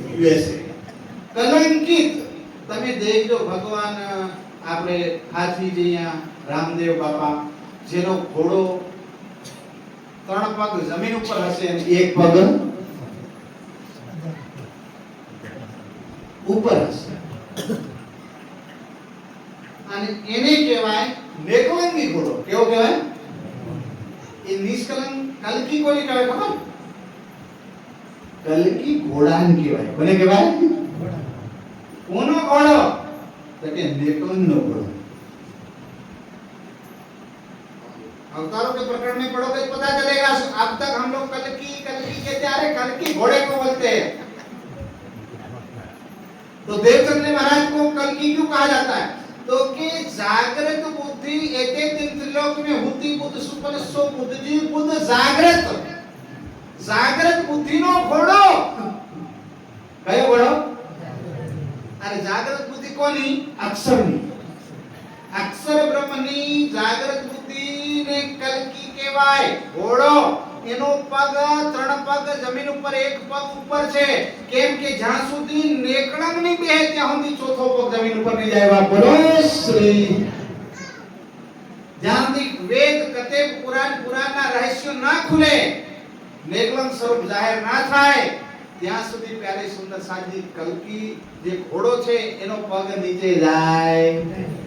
યુએસએ. કલંકિત. તમે દેખજો ભગવાન આપણે હાથી જઈયા રામદેવ બાપા, જેનો ઘોડો 3 પગ જમીન ઉપર હશે અને 1 પગ ઉપર હશે. અને એને કહેવાય નેકળંકી ઘોડો. કેવો કહેવાય? એ નિષ્કલંક. કલ્કી કોને કહેવાય ખબર? કલ્કી ઘોડાને કહેવાય. કોને કહેવાય? કોનો ઘોડો? તો કે નેકળંકનો ઘોડો. अवतारों के प्रकरण में पढ़ोगे तो पता चलेगा. अब तक हम लोग कल्की कहते आ रहे, कल्की घोड़े को बोलते हैं. तो देवचंद्र महाराज को कल्की क्यों कहा जाता है? तो कि जागृत बुद्धि एते दिन त्रिलोक में होती बुद्ध सुपनसो बुद्ध जी बुद्ध जागृत बुद्धि नो घोड़ो. कयो घोड़ो? अरे जागृत बुद्धि कोनी? अक्षરની. अक्षर ब्रह्मनी जागृत बुद्धि ने कल्की કહેવાય. ઘોડો એનો પગ 3 પગ જમીન ઉપર 1 પગ ઉપર છે. કેમ કે જ્યાં સુધી નેકળંક ની બેહે ત્યાં સુધી ચોથો પગ જમીન ઉપર નહીં જાય. બોલો શ્રી. જ્યાં સુધી વેદ કતે પુરાણના રહસ્યો ના ખુલે, નેકળંક સ્વરૂપ જાહેર ના થાય, ત્યાં સુધી પ્યારી સુંદર સાજી કલ્કી જે ઘોડો છે એનો પગ નીચે જાય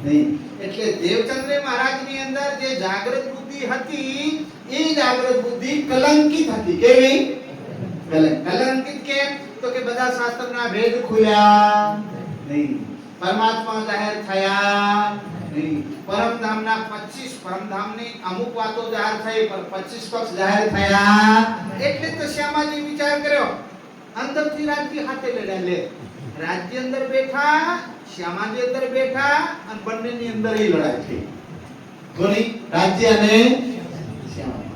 નહીં. એટલે દેવચંદ્ર મહારાજની અંદર જે જાગૃત બુદ્ધિ હતી એ જાગૃત બુદ્ધિ કલંકિત હતી. કેવી? કલંકિત કેમ? તો કે બધા શાસ્ત્રના ભેદ ખુલ્યા નહીં, પરમાત્મા જાહેર થયા નહીં. પરમધામના 25 પરમધામની અમુક વાતો જાહેર થઈ પણ 25 પક્ષ જાહેર થયા. એટલે તો શ્યામાજી વિચાર કર્યો, અંદરથી રાજ્ય હાથે લડ્યા. લે રાજ્ય અંદર બેઠા, શ્યામાજી અંદર બેઠા અને બંનેની અંદર એ લડાઈ થઈ. કોની રાજ્ય અને શ્યામા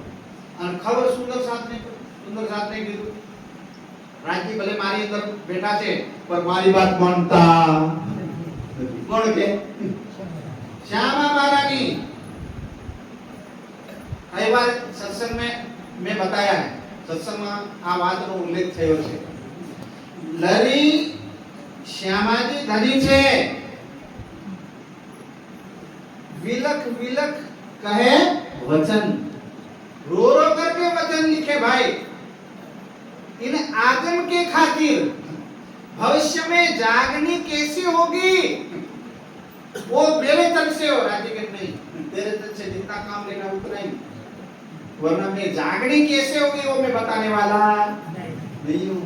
અને ખબર સુંદર સાથને કીધું રાજ્ય ભલે મારી અંદર બેઠા છે પણ મારી વાત માનતા નથી. કોણ કે श्यामा महारानी कई बार सत्संग में मैं बताया है सत्संग में आ बात नो उल्लेख थयो छे लरी श्यामाजी धनी छे विलख विलख कहे वचन रो रो करके वचन लिखे भाई इन आगम के खातिर भविष्य में जागनी कैसी होगी वो मेरे तरफ से हो राज्य के नहीं तेरे तरफ से जितना काम लेना उतना ही वरना मैं जागनी कैसे होगी वो मैं बताने वाला नहीं हूँ।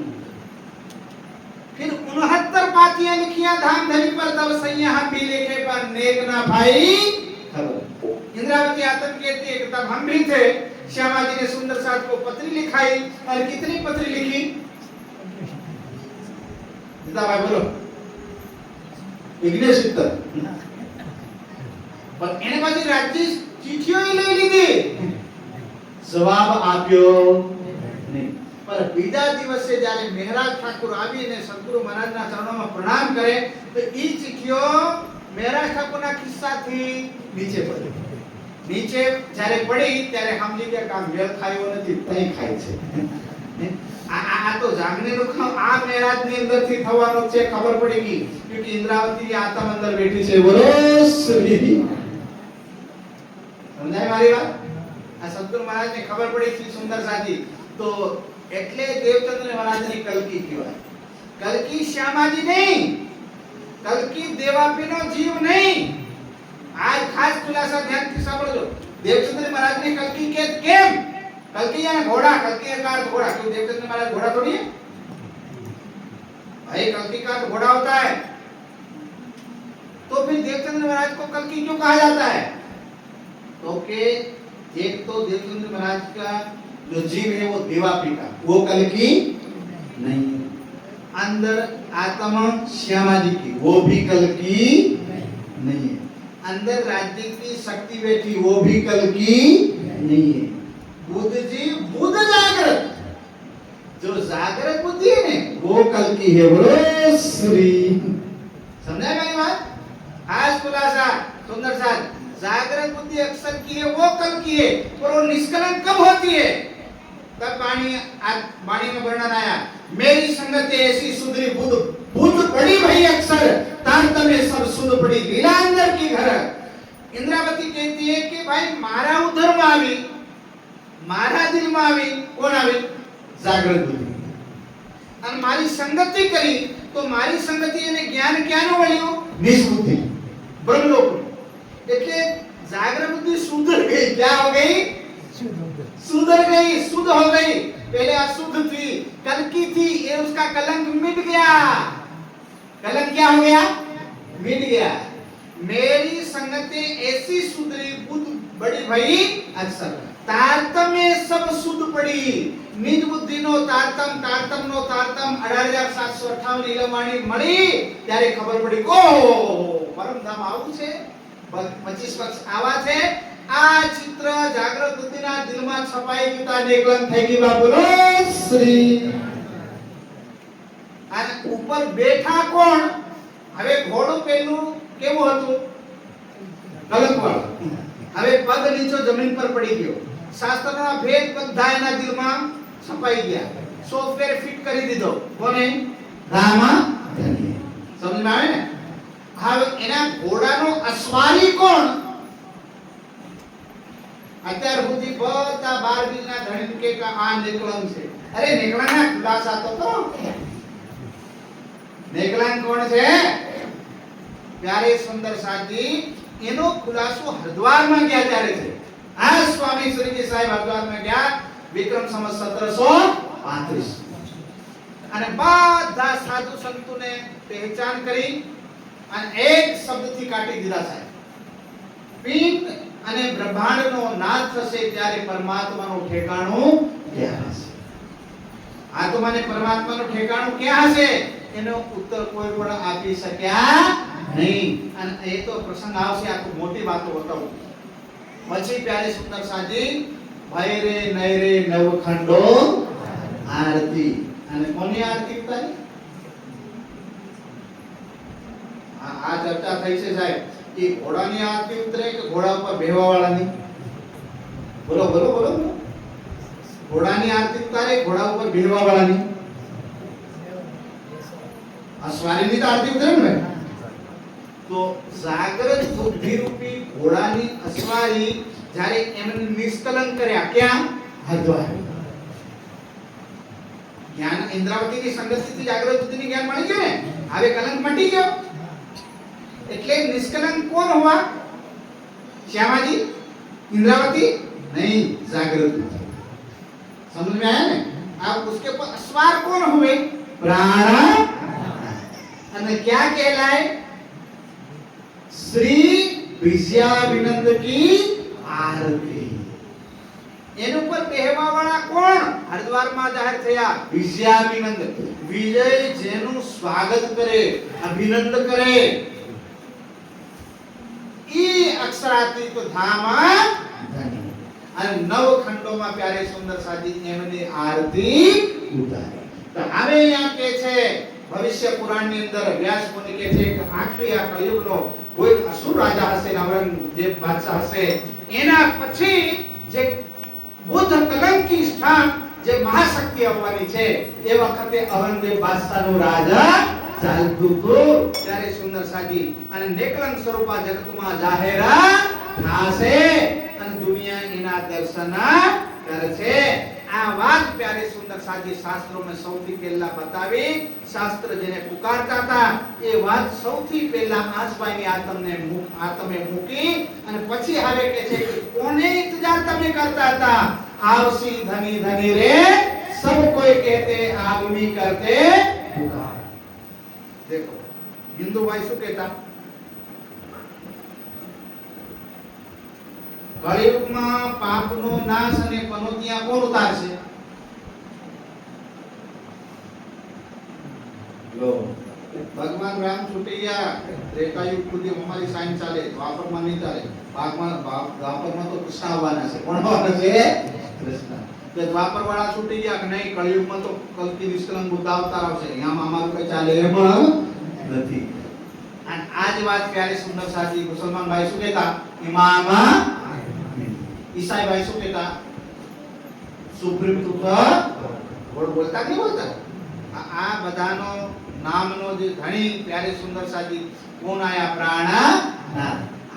फिर 69 पातियां लिखियां धाम धनी पर तब सैया हम भी लिखे पर नेक ना भाई खबर। इंद्रावती आतन कहती है कि तब हम भी थे श्यामा जी ने सुंदर साथ को पत्री लिखाई और कितनी पत्री लिखी भाई बोलो विघ्नेश उत्तर पर એને પાછી રાજ્ય ચીઠીઓ લઈ લીધી જવાબ આપ્યો નહીં पर બીજા દિવસે જ્યારે મહારાજ ઠાકુર આવીને સદગુરુ મહારાજના ચરણોમાં પ્રણામ કરે તો ઈ ચીઠીઓ મહારાજ ઠાકુરના ખિસ્સાથી નીચે પડી નીચે જ્યારે પડી ત્યારે સમજી ગયા કામ મેળ ખાયો નથી તઈ ખાય છે આ તો જાગનેનો ખાવ આ મહારાજની અંદરથી થવાનો છે ખબર પડી ગઈ क्योंकि इंद्रावती आत्मा अंदर बैठी છે બોલો શ્રી સમજાય મારી વાત આ સદગુરુ મહારાજને ખબર પડી છે સુંદર સાથી તો એટલે દેવચંદ્ર મહારાજની કલ્કી કહેવાય કલ્કી શ્યામાજી નહીં કલ્કી દેવાપીનો જીવ નહીં आज खास खुलासा ध्यानથી સાંભળજો દેવચંદ્ર મહારાજને કલ્કી કે કેમ कल्की या घोड़ा कल्की का अर्थ घोड़ा क्यों देवचंद्र महाराज घोड़ा थोड़ी है भाई कल्की का अर्थ घोड़ा होता है तो फिर देवचंद्र महाराज को कल्की क्यों कहा जाता है तो के एक तो देवचंद्र महाराज का जो जीव है वो देवापी का वो कल्की नहीं है अंदर आत्मा श्यामा जी की वो भी कल्की नहीं है अंदर राज्य की शक्ति बैठी वो भी कल्की नहीं है बुद्ध जी बुद्ध जागृत जो जागृत बुद्धि है ना वो कल्की है बोलो श्री समझा मेरी बात आज खुलासा सुंदर साथ जागृत बुद्धि अक्सर की है वो कल्की है पर वो निष्कलंक कब होती है तब वाणी में वर्णन आया मेरी संगत ऐसी सुधरी बुद्ध बुद्ध पड़ी भाई अक्सर तारतम्य में सब सुध पड़ी लीला अंदर की घर इंद्रावती कहती है कि भाई मारा उधर में आवी मारा दिल में आवी कौन आवी जागृत बुद्धि અને મારી સંગતિ કરી તો મારી સંગતિ એને જ્ઞાન ક્યાંનું મળ્યું નિષ્બુદ્ધિ બ્રહ્મલોક એટલે जागृत बुद्धि सुधर गई क्या हो गई सुधर गई शुद्ध हो गई पहले अशुद्ध थी कलकी थी ये उसका कलंक मिट गया कलंक क्या हो गया मिट गया मेरी संगति ऐसी सुधरी बुद्ध बड़ी भई अक्सर तारतम्य सब शुद्ध पड़ी निज बुद्धि नो तारतम तारतम नो तारतम 18758 નીલમવાણી મળી ત્યારે ખબર પડી ઓ પરમધામ આવું છે 25 પક્ષ આવા છે આ ચિત્ર જાગૃત બુદ્ધિના દિલમાં છપાઈ ગયું નિકલન થઈ ગઈ બાપુનો શ્રી અને ઉપર બેઠા કોણ હવે ઘોડું પેલું કેવું હતું કલંકવાળું હવે પગ નીચો જમીન પર પડી ગયો શાસ્ત્રના ભેદ બધા એના દિલમાં છપાઈ ગયા સોફ્ટવેર ફિટ કરી દીધો કોને રામા સમજ માં આવે ને હવે એના ઘોડાનો અસવારી કોણ અત્યાર સુધી બધા 12 બીજના ધણી કે આ નિકલન છે અરે નિકલનના ખુલાસા તો કરો નિકલન કોણ છે प्यारे सुंदर साथी એનો ખુલાસો હરદ્વારમાં ગયા ત્યારે છે આ સ્વામી શ્રીજી સાહેબ હરદ્વારમાં ગયા વિક્રમ સંવત 1735 અને બધા સાધુ સંતોને પહેચાન કરી અને એક શબ્દથી કાઢી દીધા સાહેબ પિંડ અને બ્રહ્માંડનો નાથ થશે ત્યારે પરમાત્માનું ઠેકાણું ક્યાં હશે આત્માને પરમાત્માનું ઠેકાણું ક્યાં હશે એનો ઉત્તર કોઈ પણ આપી શક્યા नहीं ये तो प्रसंग आवश्य आपको मोटी बात बताऊं પછી प्यारे सुंदर साजी भाई रे नहीं रे नवखंडो आरती અને કોની આરતી ઉતારી આ ચર્ચા થઈ છે સાહેબ કે ઘોડાની આરતી ઉતરે કે ઘોડા ઉપર બેહવા વાળાની બોલો બોલો બોલો ઘોડાની આરતી ઉતારે ઘોડા ઉપર બેહવા વાળાની અશ્વારીની તો આરતી ઉતરે ને તો જાગૃત બુદ્ધિ રૂપી ઘોડાની અશ્વારી જ્યારે એમને નિષ્કલંક કર્યા ક્યાં હરદ્વાર જ્ઞાન ઇન્દ્રાવતીની સંગતિથી જાગૃત બુદ્ધિની જ્ઞાન મળી ગયું ને હવે કલંક મટી ગયો એટલે નિષ્કલંક કોણ हुआ श्यामा जी इंद्रावती नहीं जागृत समझ में आया ना अब उसके ऊपर अस्वार कौन हुए प्राण અને क्या कहलाए श्री विजयाभिनंद की आरती એનું ઉપર કહેવા વાળા કોણ હરદ્વારમાં જાહેર થયા વિજયાભિનંદ વિજય જેનું સ્વાગત કરે અભિનંદ કરે ઈ અક્ષરાતીત ધામ અને નવ ખંડોમાં પ્યારે સુંદર સાજી એમની આરતી ઉતારે તો હવે અહીંયા કે છે ભવિષ્ય પુરાણની અંદર વ્યાસ મુનિ કહે છે કે આખરી આ કળિયુગનો કોઈ અસુર રાજા હશે ઔરંગઝેબ બાદશાહ હશે એના પછી જે બુદ્ધ કલંકી સ્થાન જે મહાશક્તિ આવવાની છે એ વખતે ઔરંગઝેબ બાદશાહનો રાજા ચાલતું હતું ત્યારે સુંદર સાજી અને નેકલંક સ્વરૂપા જગતમાં જાહેર થાશે અને દુનિયા એના દર્શન કરશે આ વાત પ્યારે સુંદર સાજી શાસ્ત્રોમાં સૌથી પહેલા બતાવી શાસ્ત્ર જેને પુકારતા હતા એ વાત સૌથી પહેલા આસબાઈની આતમે મૂકી અને પછી હવે કે છે કે કોને ઇંતજાર તમે કરતા હતા આવસી ધની ધની રે સબ કોઈ કહેતે આગમી કરતે પુકાર देखो हिंदू भाई શું કહેતા કળિયુગમાં પાપનો નાશ અને પનોતિયા કોણ ઉતારશે લો ભગવાન રામ છૂટૈયા ત્રેતાયુગ સુધી અમારી સાઈન ચાલે દ્વાપરમાં નહીં ચાલે દ્વાપરમાં તો કૃષ્ણ આવવાના છે કોણ આવવાના છે કૃષ્ણ કે દ્વાપર વાળા છૂટી ગયા કે નહીં કળિયુગમાં તો કલ્કી નિષ્કલંક બુદ્ધ અવતાર આવશે અહીંયા અમારું કઈ ચાલે એમ નથી અને આજ વાત પ્યારે સુંદર સાજી મુસલમાન ભાઈ શું કહેતા ઇમામ ઈસાઈ ભાઈ શું કહેતા સુપ્રીમ ટ્રુથ બોલતા કે બોલતા આ બધાનો નામનો જે ધણી પ્યારે સુંદર સાજી કોણ આયા પ્રાણ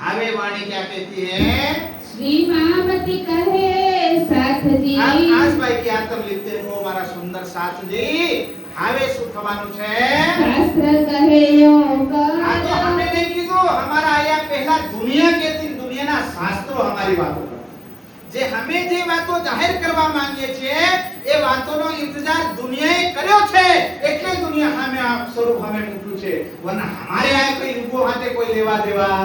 હવે વાણી क्या कहती है श्री महामती कहे साथ जी आज भाई की आत्म लिखते हो हमारा सुंदर साथ जी હવે શું થવાનું છે શાસ્ત્ર કહે યો આ તો हमने नहीं કીધું हमारा आया पहला दुनिया कहती दुनियाના શાસ્ત્રો हमारी વાતો જે અમે જે વાતો જાહેર કરવા માંગીએ છીએ એ વાતોનો ઇંતજાર દુનિયાએ કર્યો છે એટલે દુનિયા સામે આ સ્વરૂપ અમે મૂક્યું છે વરના હમારે આ કોઈ યુગો સાથે કોઈ લેવા દેવા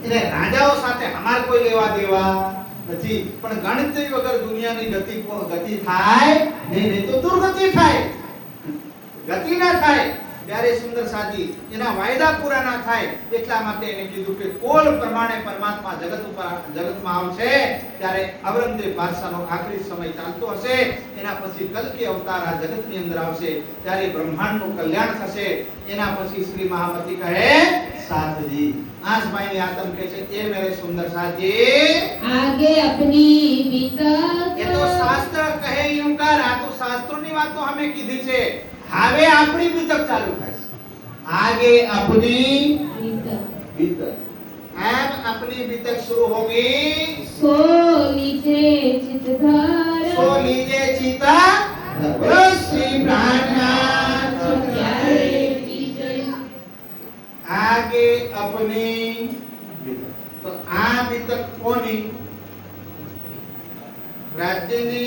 એટલે રાજાઓ સાથે હમાર કોઈ લેવા દેવા નથી પણ ગણતરી વગર દુનિયાની ગતિ થાય નહીં તો દુર્ગતિ થાય ગતિ ના થાય ત્યારે સુંદર સાજી એના વાયદા પૂરા ના થાય એટલા માટે એને કીધું કે કોલ પ્રમાણે પરમાત્મા જગતમાં આવશે ત્યારે ઔરંગઝેબ બાદશાહનો આખરી સમય ચાલતો હશે એના પછી કલ્કી અવતાર આ જગતની અંદર આવશે ત્યારે બ્રહ્માંડનું કલ્યાણ થશે એના પછી શ્રી મહામતી કહે साथजी आज भाई ने आत्म के છે એ મેરે સુંદર સાજી आगे अपनी बीतक એ તો શાસ્ત્ર કહે યું કર આ તો શાસ્ત્રોની વાતો અમે કીધી છે હવે આપણી બીતક ચાલુ થાય છે आगे अपनी बीतक अब अपनी बीतक शुरू होगी सो लीजे चितधर सो लीजे चिता बोलो श्री प्राणनाथ प्यारे की जय आगे अपनी तो आ बीतक कोनी राज्यनी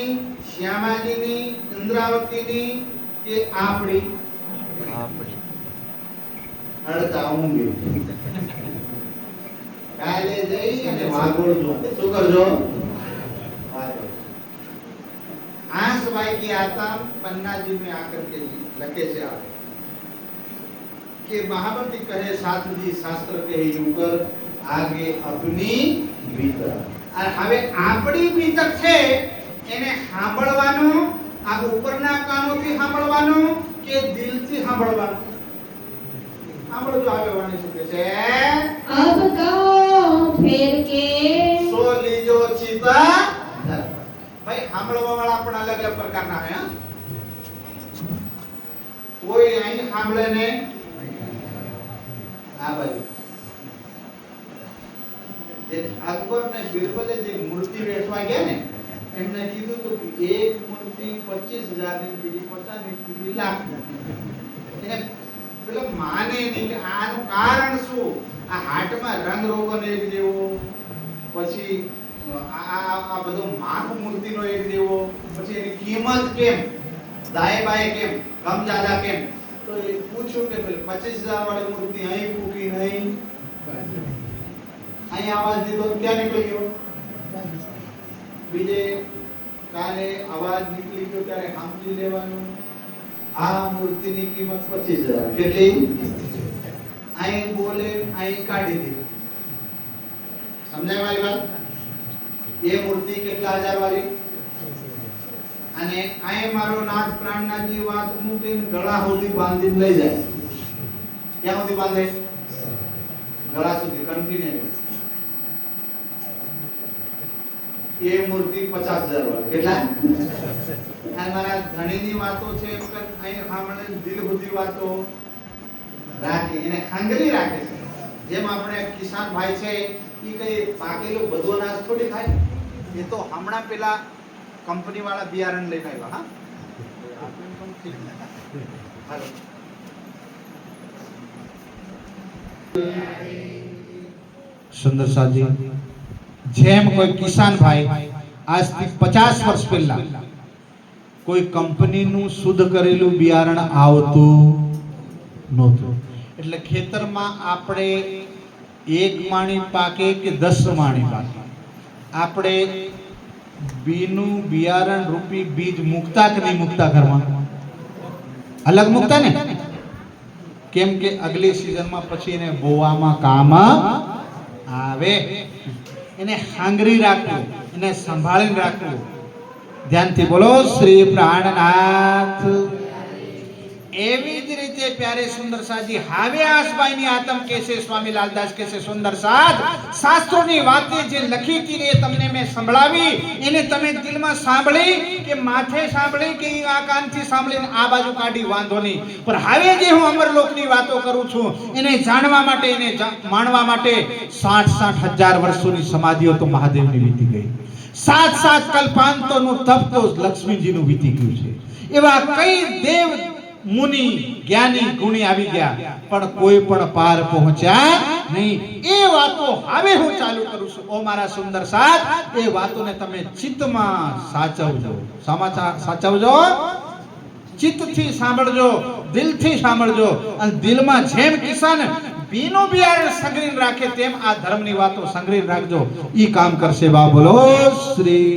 श्यामाजीनी इंद्रावतीनी કે આપણી અડતા ઊંઘી કાલે જઈ અને વાગોળજો શું કરજો आंस भाई की आत्मा पन्ना जी में आकर के लगे से आ कि महामती कहे साथ जी शास्त्र के यूं कर आगे अपनी भीतर અને હવે આપણી બીતક છે એને સાંભળવાનું આ ઉપરના કાનોથી સાંભળવાનું કે દિલથી સાંભળવાનું? સાંભળજો આગળ વાણી શું કહે છે? अब कहो फेर के સો લીજો ચિતા ભાઈ સાંભળવા વાળા પણ અલગ અલગ પ્રકારના હોય હા. કોઈ અહીં સાંભળે ને આ બાજુ જે અકબર ને બિરબલે જે મૂર્તિ વેચવા ગયા ને એમને કીધું તો કે એક મૂર્તિ 25,000 ની બીજી 50 ની બીજી લાખ એને પેલો માને નહીં કે આનું કારણ શું? આ હાટમાં રંગ રોગન એક દેવો, પછી આ બધો માપ મૂર્તિનો એક દેવો, પછી એની કિંમત કેમ, દાય બાય કેમ, કમ જ્યાદા કેમ? તો એ પૂછ્યું કે 25,000 વાળી મૂર્તિ અહીં ફૂકી નહીં, અહીં આવાજ દીધો ક્યાં નીકળી ગયો? બીજે કાલે અવાજ નીકળી ગયો ત્યારે સમજી લેવાનું આ મૂર્તિની કિંમત 25,000 કેટલી? અહીં બોલે અહીં કાઢી દીધી. સમજાય મારી વાત? એ મૂર્તિ કેટલા હજાર વાળી? અને અહીં મારો નાથ પ્રાણનાથની વાત મૂકીને ગળા સુધી બાંધીને લઈ જાય. ક્યાં સુધી બાંધે? ગળા સુધી કન્ટિન્યુ. એ મૂર્તિ 50,000 વાળી કેટલા? અને મારા ધણીની વાતો છે એમ કે અહીં સાંભળે દિલ સુધી વાતો રાખી એને ખાંગરી રાખે છે. જેમ આપણે કિસાન ભાઈ છે એ કઈ પાકેલું બધો અનાજ થોડી ખાય, એ તો હમણાં પેલા કંપની વાળા બિયારણ લઈને આવ્યા. હા હાલો સુંદર સાજી જેમ કોઈ કિસાન ભાઈ આજથી 50 વર્ષ પહેલા કોઈ કંપનીનું શુદ્ધ કરેલું બિયારણ આવતું નહોતું, એટલે ખેતરમાં આપણે 1 માણી પાકે કે 10 માણી પાકે આપણે બીનું બિયારણ રૂપી બીજ મુકતા કે નહીં મુકતા? ઘરમાં અલગ મુકતા ને, કેમ કે અગલી સિઝનમાં પછી એને બોવામાં કામ આવે. એને હાંગરી રાખવું, એને સંભાળીને રાખવું. ધ્યાનથી બોલો શ્રી પ્રાણનાથ. એવી જ રીતે પ્યારે સુંદર સાજી હાવે આસબાઈની આતમ કેસે સ્વામી લાલદાસ કેસે સુંદર સાજ શાસ્ત્રોની વાતે જે લખી હતી ને તમને મેં સંભળાવી, એને તમે દિલમાં સાંભળી કે માથે સાંભળી કે આ કાનથી સાંભળીને આ બાજુ કાઢી વાંધો નહીં, પણ હવે જે હું અમરલોકની વાતો કરું છું એને જાણવા માટે એને માણવા માટે 60,000 વર્ષોની સમાધિઓ તો મહાદેવની વીતી ગઈ, 7 કલ્પાંતોનું તપ તો લક્ષ્મીજીનું વીતી ગયું છે. એવા કઈ દેવ મુનિ જ્ઞાની ગુણી આવી ગયા પણ કોઈ પણ પાર પહોંચ્યા નહીં. એ વાતો હવે હું ચાલુ કરું છું. ઓ મારા સુંદર સાથ, એ વાતોને તમે ચિત્તમાં સાચવજો. સમાચાર સાચવજો, ચિત્તથી સાંભળજો, દિલથી સાંભળજો. અને દિલમાં જેમ કિસાન બીનું બિયારણ સંગ્રહીને રાખે તેમ આ ધર્મની વાતો સંગ્રહીને રાખજો. ઈ કામ કરશે. બા બોલો શ્રી.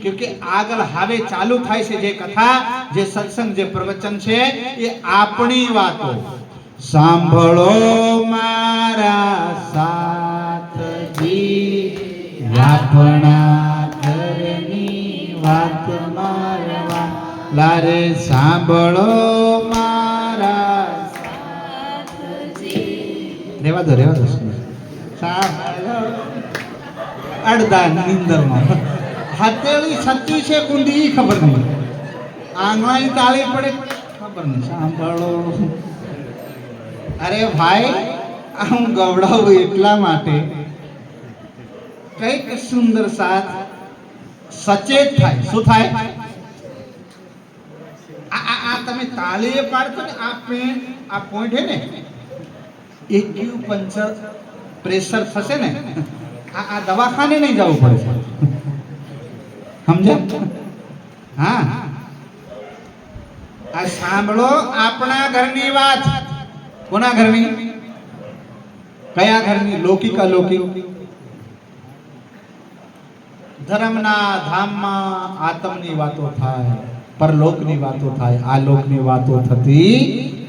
क्योंकि આગળ હવે ચાલુ થાય છે જે કથા, જે સત્સંગ, જે પ્રવચન છે એ આપણી વાતો સાંભળો મારા સાથજી, આપણા ઘરની વાત મારવા લારે સાંભળો મારા સાથજી. રેવા દો સાંભળો અડધા નિંદરમાં હથેળી સચ્ચી છે કુંડી ખબર નહીં, આંગળાની તાળી પડે ખબર નહીં. સાંભળો. અરે ભાઈ આ હું ગવડાવું એટલા માટે કઈક સુંદર સાથ સચેત થાય. શું થાય? આ તમે તાળીએ પાડતો ને આ પોઈન્ટ હે ને એક્યુપંક્ચર પ્રેશર થશે ને, આ દવાખાને નહીં જવું પડે. સમજ્યા? હા, આ સાંભળો આપણા ઘરની વાત. કોના ઘરની? કયા ઘરની? લૌકિક અલૌકિક. ધર્મના ધામમાં આત્મની વાતો થાય, પરલોકની વાતો થાય, આ લોકની વાતો થતી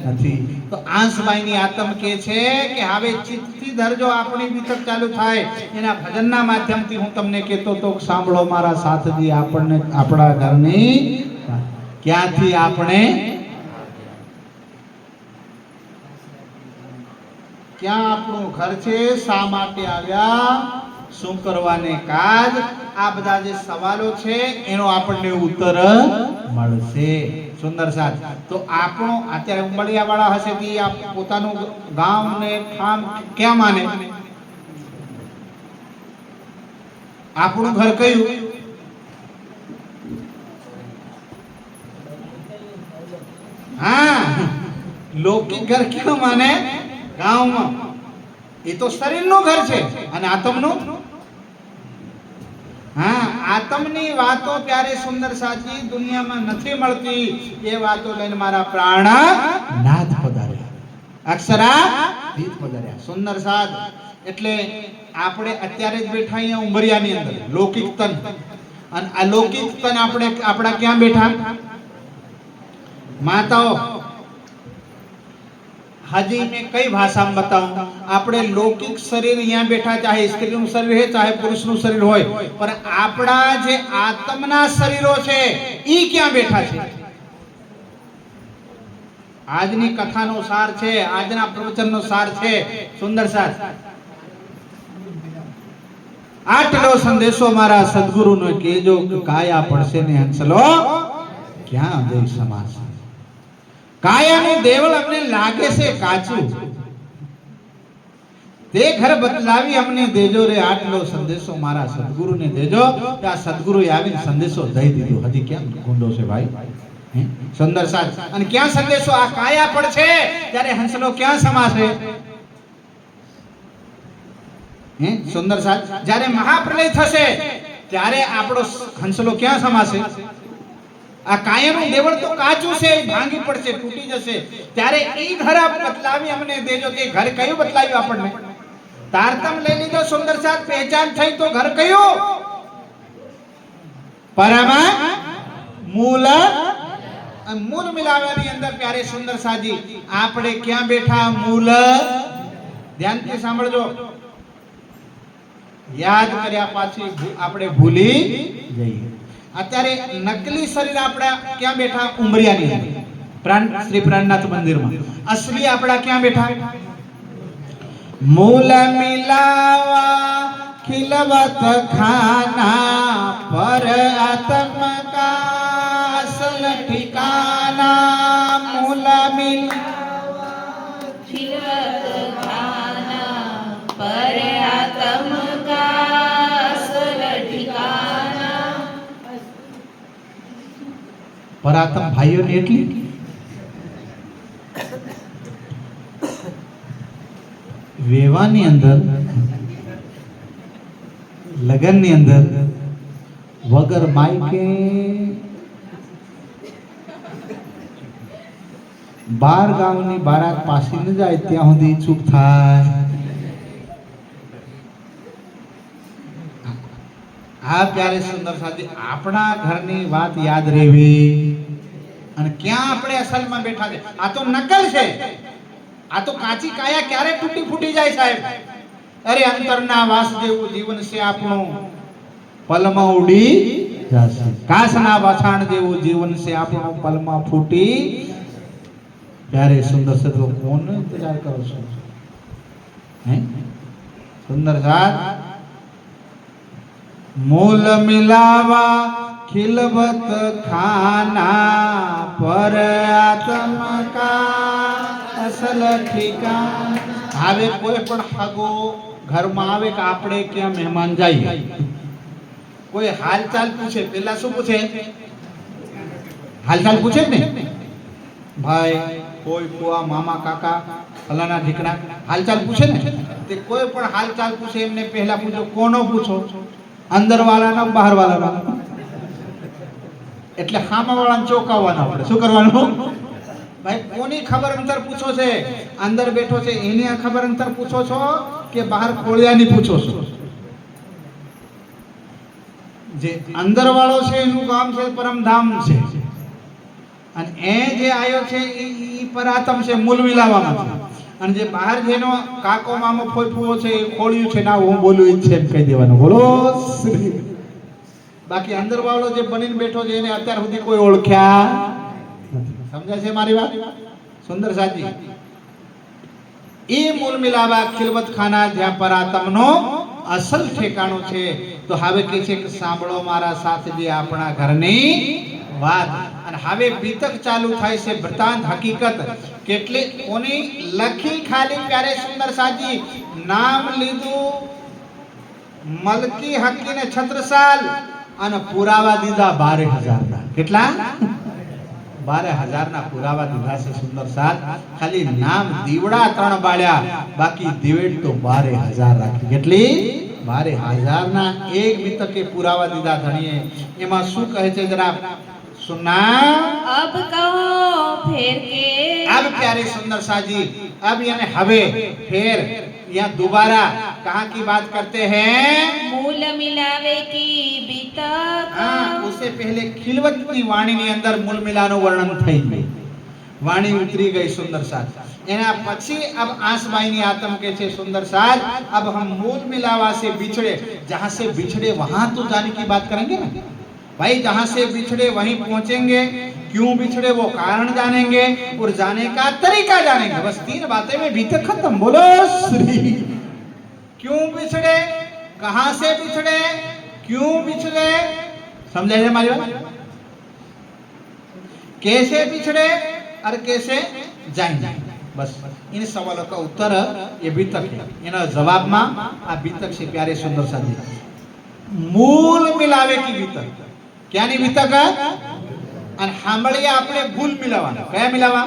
નથી. તો આંસબાઈની આતમ કે છે કે હવે ચિત્તથી ધરજો, આપણી વિતક ચાલુ થાય. એના ભજનના માધ્યમથી હું તમને કહેતો તો સાંભળો મારા સાથજી, આપણને આપણા ઘરની ક્યાંથી આપણે ક્યાં આપણું ઘર છે, શા માટે આવ્યા, શું કરવાને કાજ, આ બધા જે સવાલો છે એનો આપણને ઉત્તર મળશે. સુંદર સાથ. તો આપણો અત્યારે ઉંબડિયા વાળા હશે કે પોતાનું ગામ ને ઠામ ક્યાં માને? આપણું ઘર કયું? હા, લૌકિક ઘર ક્યાં માને? ગામમાં. એ તો શરીરનું ઘર છે. અને આત્મનું? હા, આત્મની વાતો ત્યારે સુંદર સાચી દુનિયામાં નથી મળતી. એ વાતો લઈને મારા પ્રાણ નાથ પધાર્યા, અક્ષરાધીત પધાર્યા. સુંદર સાધ. એટલે આપણે અત્યારે જ બેઠા અહીંયા ઉંબરિયાની અંદર લૌકિક તન, અને આ લૌકિક તન આપણે આપણા ક્યાં બેઠા? માતાઓ, હજી મેં કઈ ભાષામાં બતાવું? આપણે લૌકિક શરીર અહીંયા બેઠા, ચાહે સ્ત્રીનું શરીર હોય ચાહે પુરુષનું શરીર હોય, પણ આપણા જે આત્મના શરીરો છે ઈ ક્યાં બેઠા છે? આજની કથાનો સાર છે, આજના પ્રવચનનો સાર છે. સુંદર સાર. આટલો સંદેશો મારા સદગુરુનો કહેજો કે કાયા પડશે ને હંસલો ક્યાં જઈ સમાશે. કાયાનું દેવળ અમને લાગે છે કાચું, તે ઘર બદલાવી અમને દેજો રે. આટલો સંદેશો મારા સદગુરુને દેજો. કે આ સદગુરુએ આવીને સંદેશો દઈ દીધો. હજી કેમ ગુંડો છે ભાઈ? સુંદર સાથ. અને ક્યાં સંદેશો? આ કાયા પડશે ત્યારે હંસલો ક્યાં સમાશે? સુંદર સાથ. જ્યારે મહાપ્રલય થશે ત્યારે આપણો હંસલો ક્યાં સમાશે? આ કાયાનું દેવળ તો કાચું છે, ભાંગી પડશે, તૂટી જશે. ત્યારે એ ઘર બદલાવી અમને દેજો. તે ઘર કયું બદલાવ્યું આપણને? તારતમ લઈ લીધો. સુંદર સાથ. પહેચાન થઈ તો ઘર કયું? પરમ મૂલ. મૂળ મિલાવવાની અંદર પ્યારે સુંદર સાજી આપણે ક્યાં બેઠા? મૂળ. ધ્યાનથી સાંભળજો. યાદ કર્યા પાછી આપણે ભૂલી જઈએ. અત્યારે નકલી શરીર આપણા ક્યાં બેઠા? ઉંબરિયાની અંદર શ્રી પ્રાણનાથ મંદિરમાં. અસલી આપણા ક્યાં બેઠા? મૂલ મિલાવા ખિલવત ખાના, પર આત્મ કા અસલ ઠિકાના. મૂલ મિલાવા ખિલવત ખાના, પર આત્મ કા અસલ ઠિકાના. પરાતમ ભાઈઓને એટલી વેવાની અંદર, લગનની અંદર વગર માઈકે 12 ગામની બારાત પાસી ન જાય ત્યાં સુધી ચૂપ થાય. આ પ્યારે સુંદર સાથી આપણા ઘરની વાત યાદ રહેવી. અને ક્યાં આપણે અસલમાં બેઠા છે? આ તો નકલ છે. આ તો કાચી કાયા ક્યારે તૂટી ફૂટી જાય સાહેબ? અરે અંતરના વાસ જેવું જીવન છે આપણું, પલમાં ઉડી જશે. કાચના વાછાણ જેવું જીવન છે આપણું, પલમાં ફૂટી. ત્યારે સુંદર છે તો કોનો ઇંતજાર કરો છો? હે સુંદર સાથ. મૂલ મિલાવા ખિલવત ખાના, પર આત્મ કા અસલ ઠિકાના. હવે કોઈ પણ હગો ઘરમાં આવે કે આપણે ક્યાં મહેમાન જઈએ, કોઈ હાલચાલ પૂછે, પેલા શું પૂછે? હાલચાલ પૂછે ને ભાઈ, કોઈ કુવા મામા કાકા ફલાના ઢીકણા હાલચાલ પૂછે ને. તે કોઈ પણ હાલચાલ પૂછે એમને પહેલા પૂછો કોનો પૂછો? અંદર વાળાનો, બહાર વાળાનો. એટલે સામા વાળાને ચોંકાવવાનો. આપણે શું કરવાનું? ભાઈ કોની ખબર અંતર પૂછો છે? અંદર બેઠો છે એની ખબર અંતર પૂછો છો કે બહાર ખોળિયાની પૂછો છો? જે અંદર વાળો છે એનું કામ છે પરમધામ છે, અને એ જે આયો છે ઈ પરાતમ છે, મૂળ મિલાવામાં છે. અને જે બહાર જેનો કાકો મામો ફોફુઓ છે એ ખોળ્યું છે ના હું બોલું ઈ છે એમ કહી દેવાનું. બોલો શ્રી. બાકી અંદર વાળો જે બનીને બેઠો છે એને અત્યાર સુધી કોઈ ઓળખ્યા નથી. સમજાય છે મારી વાત? સુંદર સાજી એ મૂળ મિલાવા ખિલવત ખાના જ્યાં પરાતમનો અસલ ઠેકાણું છે. તો હવે કે છે કે સાંભળો મારા સાથજી આપણા ઘરની વાત. અને હવે બીતક ચાલુ થાય છે વૃતાંત હકીકત કેટલી કોની લખી ખાલી પ્યારે સુંદર સાજી નામ લીધું મલકી હકીને છત્રસાલ અને પુરાવા દીધા 12,000 ના. કેટલા? 12,000 ના પુરાવા દીધા છે સુંદર સાલ. ખાલી નામ દીવડા 3 બાળ્યા, બાકી દિવેટ તો 12,000 રાખી. કેટલી? 12,000 ના એક બીતકે પુરાવા દીધા ધણીએ. એમાં શું કહે છે જરા सुना? अब कहो फिर के अब प्यारे सुंदर साजी अब यानी हवे फिर यहाँ दोबारा कहाँ की बात करते हैं? मूल मिलावे की बीतक। हाँ, उससे पहले खिलवत की वाणी ની અંદર મૂળ મિલાનો વર્ણન થઈ ગયું. વાણી ઉતરી ગઈ સુંદર સાજ. એના પછી अब आसबाई ની आत्म के छे सुंदर साज अब हम मूल मिलावा से बिछड़े, जहाँ से बिछड़े वहाँ तो जाने की बात करेंगे ना भाई. जहाँ से बिछड़े वहीं पहुंचेंगे. क्यों बिछड़े वो कारण जानेंगे और जाने का तरीका जानेंगे. बस 3 बातें में बीतक खत्म. बोलो श्री. क्यों बिछड़े, कहाँ से बिछड़े, क्यों बिछड़े, समझे हमारी बात? कैसे बिछड़े और कैसे जाएंगे. बस इन सवालों का उत्तर ये बीतक है. इना जवाब में आ बीतक से प्यारे सुंदर साजी मूल मिलावे की बीतक. क्या नहीं बीतक અને સાંભળીએ આપણે ભૂલ મિલાવાના. કયા મિલાવા?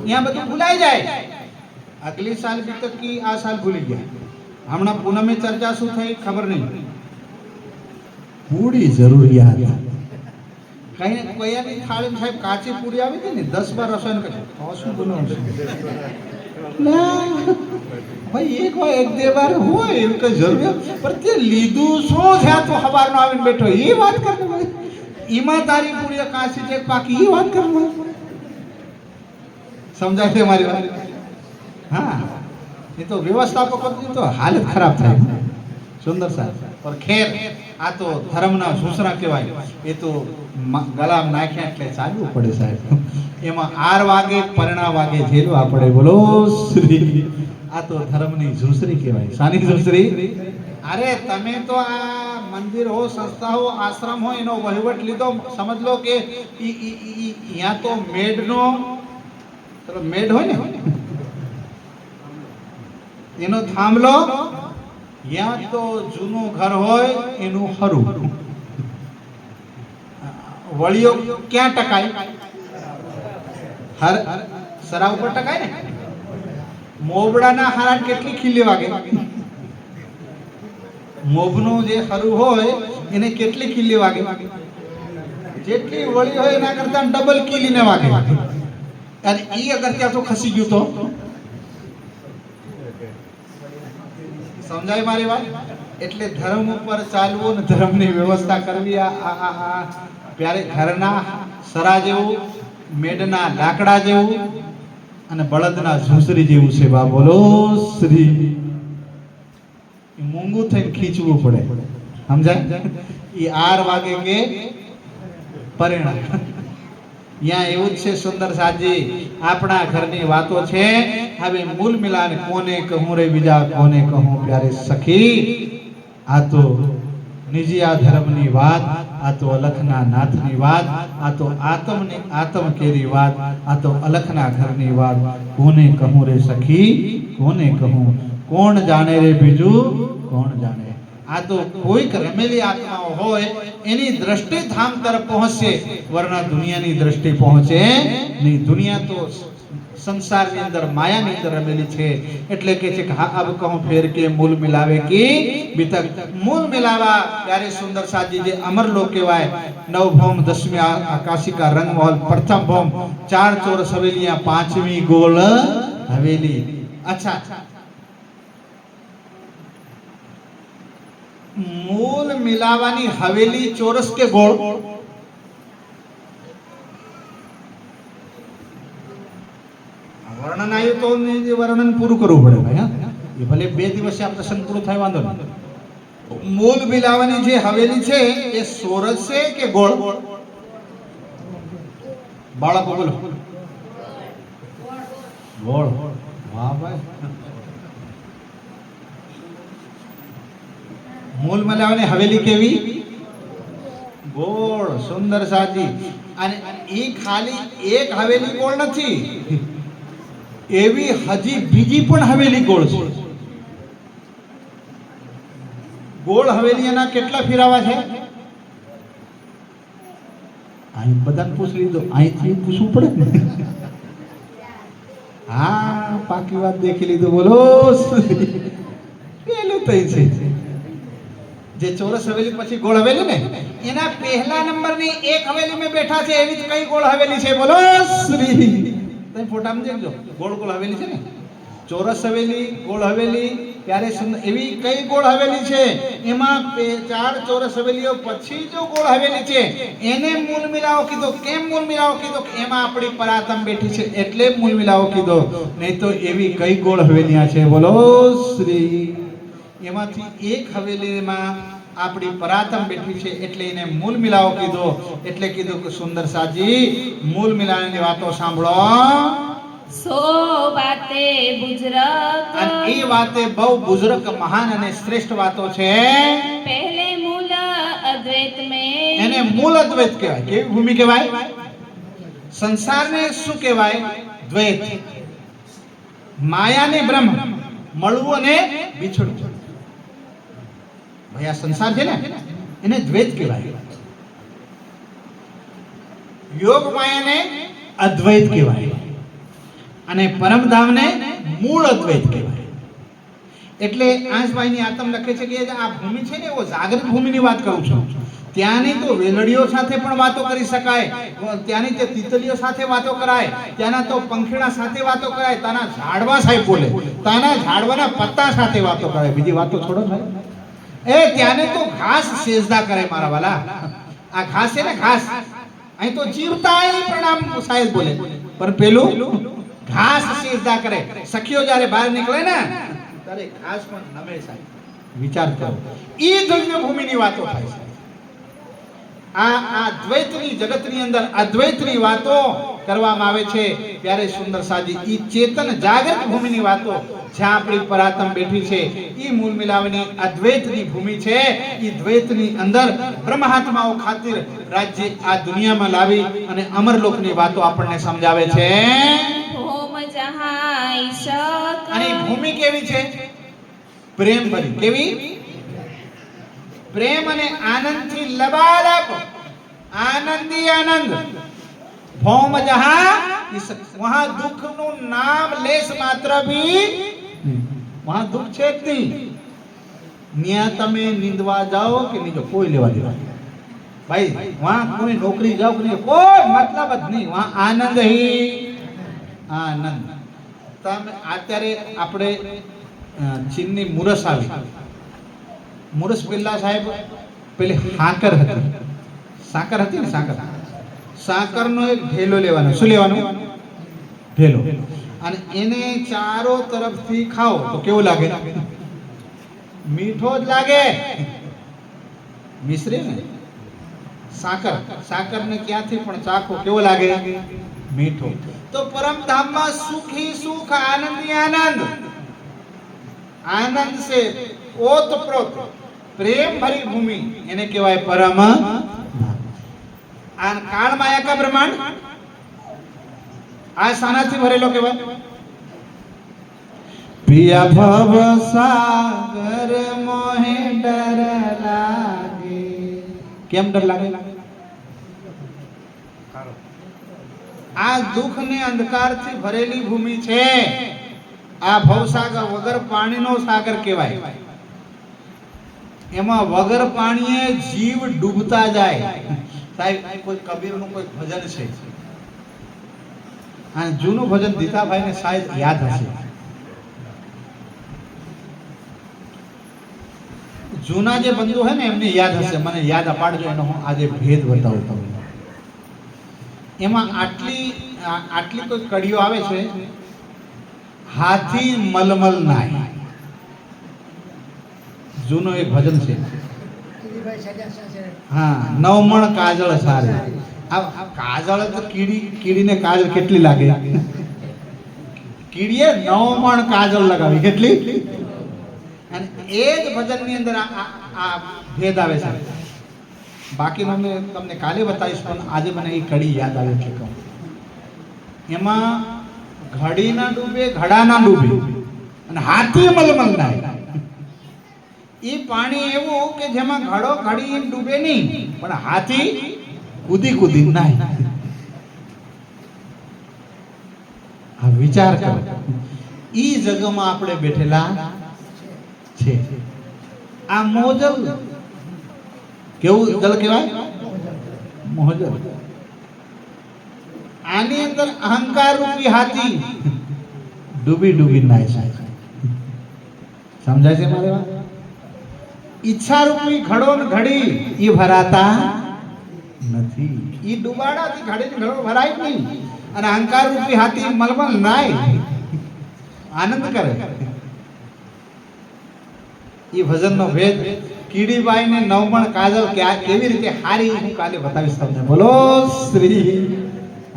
यहाँ બધું ભૂલાઈ જાય. અગલી સાલ બીતક की આ સાલ ભૂલી ગયા. હમણાં પૂનમે ચર્ચા શું થઈ ખબર નહીં. પૂરી જરૂરિયાત કઈ કોઈની થાળી સાહેબ કાચી પૂરી આવી હતી ને 10 બાર રસોઈ કરે તો શું બનાવશું ભાઈ એક વાર એક બે વાર હોય એવું કઈ જરૂરિયાત પર તે લીધું શું છે તો સવારનો આવીને બેઠો એ વાત કરે ભાઈ. ઈમાં તારી પૂરી કાચી છે પાકી એ વાત કરવું. સમજાય છે મારી વાત? હા, એ તો વ્યવસ્થાપકોની તો હાલત ખરાબ થાય. સુંદર સાહેબ પર ખેર આ તો ધર્મના સૂસરા કહેવાય. એ તો ગલામ નાખ્યા એટલે ચાલવું પડે સાહેબ. એમાં 8 વાગે પરણા વાગે ઝેલવા પડે. બોલો શ્રી. આ તો ધર્મની ઝૂસરી કહેવાય. શાની ઝૂસરી? અરે તમે તો આ મંદિર हो, संस्था हो, आश्रम हो, એનો વહીવટ લીધો. સમજ લો કે અહીંયા તો મેડનો ચલો મેડ હોય ને એનો થાંભલો, यहाँ તો જૂનું ઘર હોય એનું હરું. વળિયો ક્યાં ટકાય? હર સરા ઉપર ટકાય ને. મોબડાના હારા કેટલી ખીલી વાગે? મોબનું જે હરું હોય એને કેટલી ખીલી વાગે? જેટલી વળી હોય એના કરતા ડબલ ખીલીને વાગે. અને ઈ અગર ત્યાં તો ખસી ગયું તો સમજાય મારી વાત? એટલે ધર્મ ઉપર ચાલવું ને ધર્મની વ્યવસ્થા કરવી આ પ્યારે ઘરના સરા જેવું, મેડના લાકડા જેવું અને બળદના ઝૂસરી જેવું છે. બા બોલો શ્રી. મૂંગું થઈને ખીચવું પડે. સમજાય? એ 8 વાગે કે પરિણામ. यहाँ એવું જ છે સુંદર સાજી. આપણા ઘરની વાતો છે. હવે મૂલ મિલાને કોને કહું રે બીજા કોને કહું પ્યારે સખી. આ તો નિજિયા ધર્મની વાત, આ તો અલખના નાથની વાત, આ તો આત્મની આત્મ કેરી વાત, આ તો અલખના ઘરની વાત. કોને કહું રે સખી, કોને કહું, કોણ જાણે રે બીજું કોણ જાણે. આ તો કોઈક રમેલી આત્માઓ હોય એની દ્રષ્ટિ ધામ તરફ પહોંચે, વરના દુનિયાની દ્રષ્ટિ પહોંચે નહીં. દુનિયા તો સંસારની અંદર માયાની અંદર રમેલી છે. એટલે કે છે કે હા અબ કહું ફેર કે મૂલ મિલાવે કી બીતક. મૂલ મિલાવા પ્યારે સુંદર સાજી જે અમર લોક કહેવાય. 9 ભૌમ 10મી આકાશિકા રંગમહોલ પ્રથમ ભૌમ 4 ચોરસ હવેલીਆਂ 5મી ગોળ હવેલી. અચ્છા, मूल मिलावानी हवेली चोरस के गोल તો વર્ણન પૂરું કરવું પડે ભાઈ. હા, એ ભલે 2 દિવસે આ પ્રસંગ પૂરો થાય વાંધો નહીં. મૂલ મિલાવાની જે હવેલી છે એ સોરસ છે કે ગોળ? બાળકો બોલો. ગોળ. વાહ ભાઈ. મૂલ મિલાવાની હવેલી કેવી? ગોળ. સુંદર સાજી. અને એ ખાલી એક હવેલી ગોળ નથી, એવી હજી બીજી પણ હવેલી ગોળ છે. ગોળ હવેલી એના કેટલા ફેરાવા છે? અહીં બધાને પૂછ લીધો, અહીંથી પૂછવું પડે ને. હા, પાકી વાત દેખી લીધું. બોલો. પેલું તઈ છે જે ચોરસ હવેલી પછી ગોળ હવેલી ને, એના પહેલા નંબરની એક હવેલી મેં બેઠા છે, એવી જ કઈ ગોળ હવેલી છે? બોલો શ્રી. તમે ફોટામાં દેખજો, ગોળ ગોળ હવેલી છે ને, ચોરસ હવેલી, ગોળ હવેલી. ત્યારે એવી કઈ ગોળ હવેલી છે? એમાં 4 ચોરસ હવેલીઓ પછી જો ગોળ હવેલી છે એને મૂલ મિલાવો કીધો. કેમ મૂલ મિલાવો કીધો? એમાં આપણી પરાતમ બેઠી છે એટલે મૂલ મિલાવો કીધો. નહીં તો એવી કઈ ગોળ હવેલીਆਂ છે? બોલો શ્રી. એમાંથી એક હવેલીમાં આપણી પરાતમ બેઠી છે એટલે એને મૂલ મિલાવો કીધો. એટલે કીધું કે સુંદર સાજી, મૂલ મિલાવવાની વાતો સાંભળો. સો વાતે બુજરક, અને એ વાતે બહુ બુઝુર્ગ, મહાન અને શ્રેષ્ઠ વાતો છે. પહેલે મૂલ અદ્વૈત में એને મૂળ અદ્વૈત કહેવાય. કેવી ભૂમિ કહેવાય? સંસારને શું કહેવાય? દ્વૈત. માયાને બ્રહ્મ, મળવું અને વિછળવું. ભાઈ આ સંસાર છે ને એને દ્વૈત કહેવાય. યોગ માયાને અદ્વૈત કહેવાય અને પરમધામને મૂળ અદ્વૈત કહેવાય. એટલે આંસભાઈની આતમ લખે છે કે આ ભૂમિ છે ને, એવો જાગૃત ભૂમિની વાત કરું છું. ત્યાંની તો વેલડીઓ સાથે પણ વાતો કરી શકાય, ત્યાંની તે તિતલીઓ સાથે વાતો કરાય, ત્યાંના તો પંખીડા સાથે વાતો કરાય, ત્યાંના ઝાડવા સાહેબ બોલે, ત્યાંના ઝાડવાના પત્તા સાથે વાતો કરાય. બીજી વાતો છોડો ભાઈ. ત્યાંને તો ઘાસ સેજદા કરે મારા વાલા. આ ઘાસ છે ને, ઘાસ અહીં તો જીવતા પ્રણામ સાહેબ બોલે, પણ પેલું ઘાસ સેજદા કરે. સખીઓ જ્યારે બહાર નીકળે ને ત્યારે ઘાસ પણ નમે સાહેબ. વિચાર કરો, ઈ ધન્ય ભૂમિની વાતો થાય છે. આ દ્વૈતની જગતની અંદર અદ્વૈતની વાતો કરવામાં આવે છે ત્યારે સુંદર સાજી ઈ ચેતન જાગૃત ભૂમિની વાતો જ્યાં આપણી પરાતમ બેઠી છે ઈ મૂળ મિલાવની અદ્વૈતની ભૂમિ છે. ઈ દ્વૈતની અંદર બ્રહ્માત્માઓ ખાतिर રાજ્ય આ દુનિયામાં લાવી અને અમરલોકની વાતો આપણને સમજાવે છે. ભૌમ જહાં ઈશક, અને ભૂમિ કેવી છે? પ્રેમ ભરી. કેવી? પ્રેમ અને આનંદથી લબાલબ, આનંદી આનંદ. ભૌમ જહાં વહાં દુઃખનું નામ લેશ માત્ર ભી, વહાં દુઃખ છે જ નહીં. ન્યા તમે નિંદવા જાઓ કે નહીં જાઓ, કોઈ લેવા દેવા ભાઈ. વહાં કોઈ નોકરી જાઓ કે નહીં, કોઈ મતલબ જ નહીં. વહાં આનંદ હી આનંદ. તમે અત્યારે આપણે ચીનની મુરસ આવી. મુરસ પેલા સાહેબ પેલી સાકર હતી, સાકર હતી ને, સાકર, સાકરનો એક ઢેલો લેવાનો. શું લેવાનો? ઢેલો. અને એને ચારો તરફથી ખાઓ તો કેવું લાગે? મીઠો જ લાગે. મિશ્રી ને સાકર, સાકરને ક્યાંથી પણ ચાખો કેવો લાગે? મીઠો. તો પરમધામમાં સુખી સુખ, આનંદી આનંદ. આનંદ से ओतप्रोत प्रेम भरी भूमि એને કહેવાય પરમ. આ કાળ માયા કા બ્રહ્માંડ આ સાનાથી ભરેલો કહેવાય. પિયા ભવ સાગર મોહે ડર લાગે. કેમ ડર લાગે? આ દુઃખ ને અંધકારથી ભરેલી ભૂમિ છે. આ ભવસાગર વગર પાણીનો સાગર કહેવાય. એમાં વગર પાણીએ જીવ ડૂબતા જાય. સાહેબ કોઈ કબીરનું કોઈ ભજન છે, આ જૂનું ભજન દીતાભાઈને સાહેબ યાદ હશે. જૂના જે બંધુ હે ને એમને યાદ હશે, મને યાદ અપાડજો. એનો હું આજે ભેદ બતાવું તમને. એમાં આટલી કોઈ કડીઓ આવે છે હાથી મલમલ નાય. જૂનો એક ભજન છે. હા, નવમણ કાજળ સારે. આ કાજળ તો કીડીને કાજળ કેટલી લાગે? કીડીએ 9 મણ કાજળ લગાવી. કેટલી? અને એ જ ભજનની અંદર આ ભેદ આવે છે. બાકીનો મેં તમને કાલે બતાવીશ, પણ આજે મને એ કડી યાદ આવે છે. કહું એમાં ઘડી ના ડૂબે, ઘડા ના ડૂબે, અને હાથી મલમલ નાય. એ પાણી એવું કે જેમાં ઘડો ઘડી ડૂબે નહીં, પણ હાથી કૂદી કૂદી નાય. આ વિચાર કરો, ઈ જગમાં આપણે બેઠેલા છે. આ મોજલ કેવું જલ કહેવાય? મોજલ. આની અંદર અહંકાર રૂપી હાથી ડૂબી ડૂબી નાય છે. સમજાય છે મારે વાત? ઈચ્છા રૂપી ઘડો ને ઘડી ઈ ભરાતા નથી. ઈ ડૂબાડાથી ઘડી ને ઘડો ભરાય જ નહીં. અને અહંકાર રૂપી હાથી મલમલ નાય, આનંદ કરે. ઈ ભજનનો ભેદ કીડીબાઈ ને નવમણ કાજલ કે આ કેવી રીતે હારી, હું કાલે બતાવીશ તમને. બોલો શ્રી.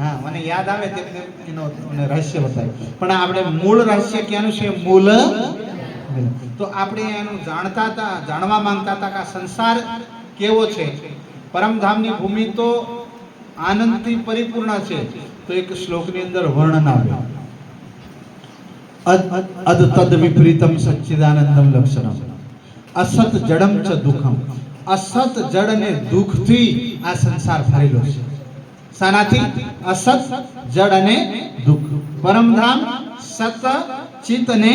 હા, મને યાદ આવે તેમને એનો રહસ્ય બતાવ્યું. પણ આપણે મૂળ રહસ્ય ક્યાંનું છે? મૂળ. તો આપણે એનું જાણવા માંગતા હતા કે આ સંસાર કેવો છે. પરમધામની ભૂમિ તો આનંદથી પરિપૂર્ણ છે. તો એક શ્લોકની અંદર વર્ણન આવ્યું, અદ તદ વિપરીતમ સચ્ચિદાનંદમ લક્ષણમ અસત જડમ ચ દુઃખમ. અસત જડ અને દુઃખથી આ સંસાર ભરેલો છે. શાનાથી? અસત જડ અને દુઃખ. પરમધામ સત ચિત્ત અને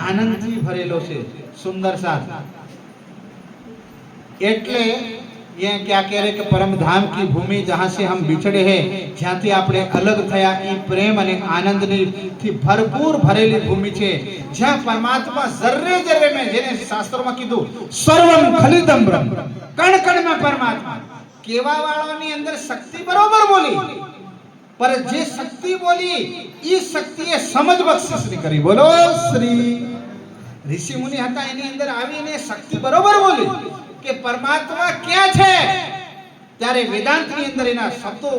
આનંદથી ભરેલો છે. સુંદર સાથ. એટલે ये क्या कह रहे कि परम धाम की भूमि जहां से हम बिछड़े हैं, જ્યાંથી આપણે અલગ થયા, એ પ્રેમ અને આનંદની થી ભરપૂર ભરેલી ભૂમિ છે. જ્યાં પરમાત્મા જર્રે જર્રે में, જેને શાસ્ત્રોમાં કીધું સર્વમ ખલિદમ બ્રહ્મ, કણ કણમાં પરમાત્મા. કેવા વાળાની અંદર શક્તિ બરોબર બોલી, પર જે શક્તિ બોલી એ શક્તિએ સમજ બક્ષિસની કરી. બોલો શ્રી. ઋષિ મુનિ હતા, એની અંદર આવીને શક્તિ બરોબર બોલી કે પરમાત્મા ક્યાં છે. ત્યારે વેદાંતની અંદર એના શબ્દો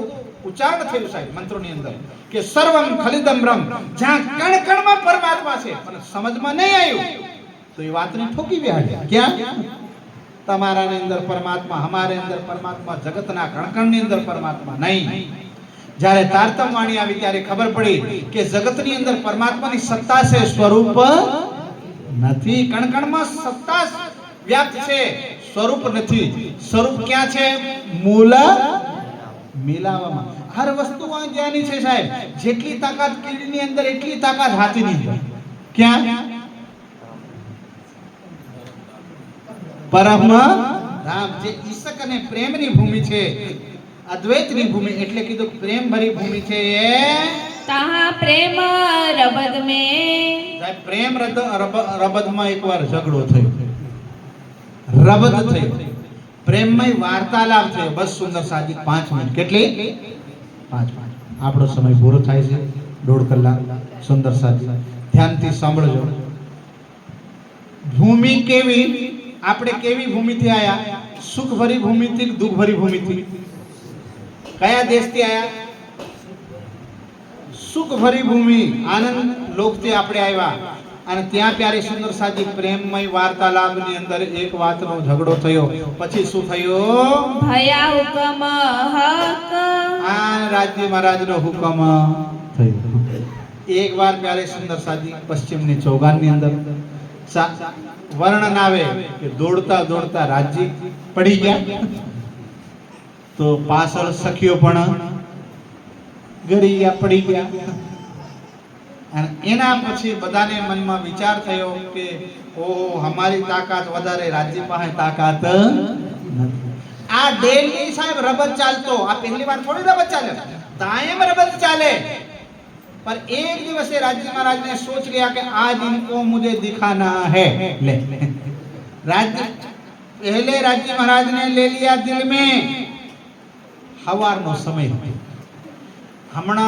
ઉચ્ચારણ થયું સાહેબ, મંત્રોની અંદર કે સર્વમ ખલિદમ બ્રહ્મ, જ્યાં કણ કણમાં પરમાત્મા છે, પણ સમજમાં નહીં આવ્યું તો એ વાતને ઠોકી બેહાડ્યા. ક્યાં? તમારાની અંદર પરમાત્મા, હમારે અંદર પરમાત્મા, જગતના કણકણની અંદર પરમાત્મા નહીં. જ્યારે તારતમ વાણી આવી ત્યારે ખબર પડી કે જગતની અંદર પરમાત્માની સત્તા છે, સ્વરૂપ નથી. કણકણમાં સત્તા વ્યાપ્ત છે, સ્વરૂપ નથી. સ્વરૂપ ક્યાં છે? મૂળ મિલાવામાં. હર વસ્તુ જ્ઞાની છે સાહેબ. જેટલી તાકાત કીડીની અંદર એટલી તાકાત હાથીની અંદર. ક્યાં? પરમ ધામ, જે ઈશક અને પ્રેમની ભૂમિ છે, અદ્વૈતની ભૂમિ. એટલે કીધું પ્રેમ ભરી ભૂમિ છે એ. तहाँ प्रेम रबद में. સાહેબ પ્રેમ રબદમાં એકવાર ઝઘડો થયો, રબદ થયો, પ્રેમમય વાર્તાલાપ થયો. બસ સુંદર સાજી 5 મિનિટ. કેટલી? 5. આપણો સમય પૂરો થાય છે. 1.5 કલાક. સુંદર સાજી ધ્યાનથી સાંભળજો. ભૂમિ કેવી? આપણે કેવી ભૂમિથી આયા? સુખ ભરી ભૂમિથી, દુઃખ ભરી ભૂમિથી. કયા દેશથી આયા? સુખ ભરી ભૂમિ, આનંદ લોકથી આપણે આવ્યા. અને ત્યાં પ્યારે સુંદર સાજી પ્રેમમય વાર્તાલાપની અંદર એક વાતનો ઝઘડો થયો. પછી શું થયું? भया हुकम हक. આ રાજ્ય મહારાજનો હુકમ થયો. એક વાર પ્યારે સુંદર સાજી પશ્ચિમની ચોગાનની અંદર વર્ણન આવે કે દોડતા દોડતા રાજ્ય પડી ગયા. તો પાછળ સખીઓ પણ ગરી ગયા, પડી ગયા. અને એના પછી બધાને મનમાં વિચાર થયો કે ઓહો, અમારી તાકાત વધારે, રાજ્ય પાસે તાકાત નથી. આ ડેલી સાહેબ રબત ચાલતો. આ પહેલી વાર થોડી રબત ચાલે, કાયમ રબત ચાલે. पर एक दिवस राज्य महाराज ने सोच लिया कि आज इनको मुझे दिखाना है. ले राज्य पहले राज्य महाराज ने ले लिया दिल में. हवार नो समय हमणा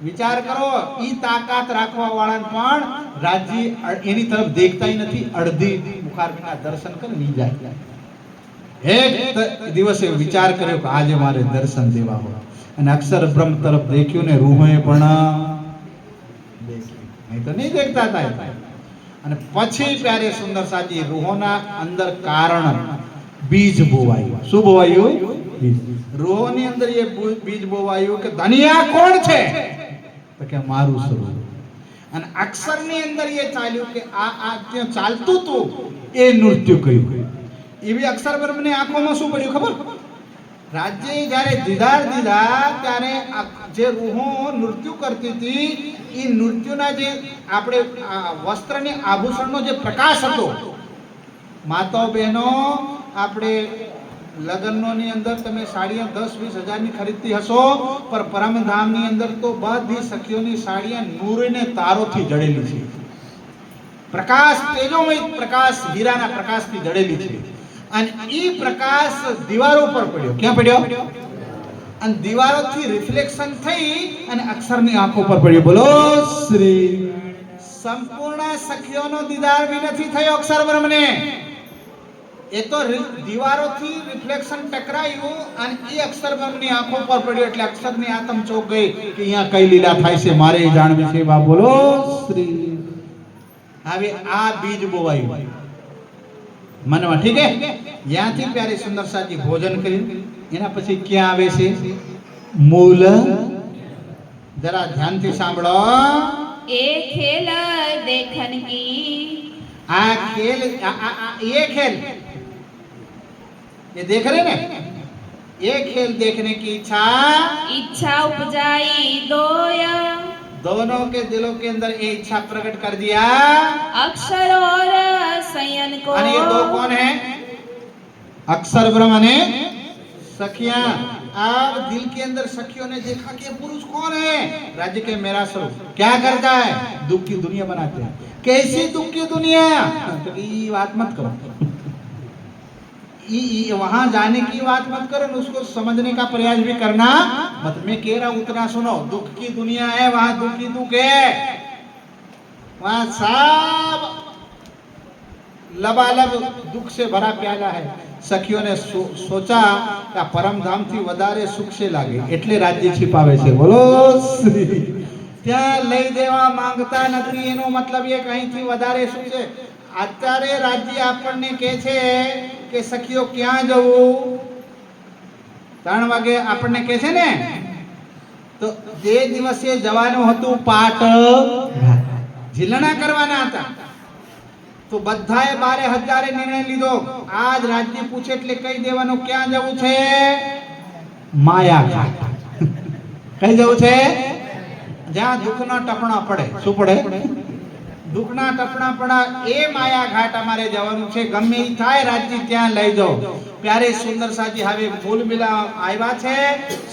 વિચાર કરો, ઈ તાકાત રાખવા વાળાને પણ રાજ્ય એની તરફ દેખતાય નથી, અડધી મુખારબીના દર્શન કરી ની જાય. એક દિવસે વિચાર કર્યો કે આજે મારે દર્શન દેવા હોય, અને અક્ષર બ્રહ્મ તરફ દેખ્યું ને રૂહોએ પણ દેખ્યું, નહીં તો નહીં દેખતા હતા. અને પછી પ્યારે સુંદર સાજી રૂહોના અંદર કારણ બીજ બોવાયું. શું બોવાયું? રૂહોની અંદર એ બીજ બોવાયું કે ધનિયા કોણ છે? તો કે મારું સ્વરૂપ. અને અક્ષરની અંદર એ ચાલ્યું કે આ ત્યાં ચાલતું હતું એ નૃત્ય કર્યું. એવી અક્ષર બ્રહ્મની આંખોમાં શું પડ્યું ખબર? રાજ્ય જ્યારે દીદાર દીધા ત્યારે જે રૂહો નૃત્ય કરતી હતી એ નૃત્યના જે આપણે વસ્ત્રની આભૂષણનો જે પ્રકાશ હતો, માતાઓ બહેનો આપણે લગ્નોની અંદર તમે સાડીયા 10-20 હજારની ખરીદતી હશો, પર પરમધામની અંદર તો બધી સખીઓની સાડીયા નૂરને તારોથી જડેલી છે. પ્રકાશ, તેજોમય પ્રકાશ, હીરાના પ્રકાશથી જડેલી છે. અને ઈ પ્રકાશ દીવારો પર પડ્યો. ક્યાં પડ્યો? અને દીવારોથી રિફ્લેક્શન થઈ અને અક્ષરની આંખો પર પડ્યો. બોલો શ્રી. સંપૂર્ણ સખીઓનો દીદાર બી નથી થયો અક્ષર બ્રહ્મને. એ તો દીવારોથી રિફ્લેક્શન ટકરાયું અને એ અક્ષર બ્રહ્મની આંખો પર પડ્યો. એટલે અક્ષરની આતમ ચોક ગઈ કે અહીંયા કઈ લીલા થાય છે, મારે એ જાણવી છે. બા બોલો શ્રી. હવે આ બીજ બોવાયું મનમાં, ઠીક હે. ત્યાંથી પ્યારે સુંદર સાજી ભોજન કર્યું. એના પછી ક્યાં આવે છે? મૂલ. જરા ધ્યાનથી સાંભળો. એ ખેલ દેખન કી, આ ખેલ, ये खेल, ये देख रहे ना, ये खेल देखने की इच्छा उपजाई दोया, दोनों के दिलों के अंदर ये इच्छा प्रकट कर दिया. अक्षर और शयन को. और ये दो कौन है? अक्षर ब्रह्म ने सखियां. आप दिल के अंदर सखियों ने देखा कि पुरुष कौन है? राज्य के मेरा स्वरूप क्या करता है? दुख की दुनिया बनाते हैं. कैसी दुख की दुनिया? तो ये बात मत करो, वहां जाने की बात मत करो, उसको समझने का प्रयास भी करना मत. मैं कह रहा हूं उतना सुनो. दुख की दुनिया है, वहां दुख ही दुख है. वहां सब लबालब दुख से भरा प्याला है. सखियों ने सोचा कि परम धाम थी वधारे सुख से लागे એટલે રાજ્ય छिपावे છે. બોલો શ્રી. ત્યાં લઈ દેવા માંગતા નથી, એનો મતલબ એ કઈથી વધારે સુખ છે. અત્યારે રાજ્ય આપણને કહે છે કે સખીઓ ક્યાં જવું? 3 વાગે આપણને કહે છે ને, તો જે દિવસે જવાનું હતું પાટ ઝીલણા કરવાના હતા, તો બધાએ 12,000 નિર્ણય લીધો. આજ રાજ્ય પૂછે એટલે કહી દેવાનું ક્યાં જવું છે? માયાઘાટ. કઈ જવું છે? જ્યાં દુઃખના ટપણા પડે. શું પડે? દુઃખના ટપણા પડા. એ માયાઘાટ અમારે જવાનું છે. ગમે ઈ થાય રાજ્ય ત્યાં લઈ જાઓ. પ્યારે સુંદર સાજી હવે ફૂલ મિલા આવ્યા છે.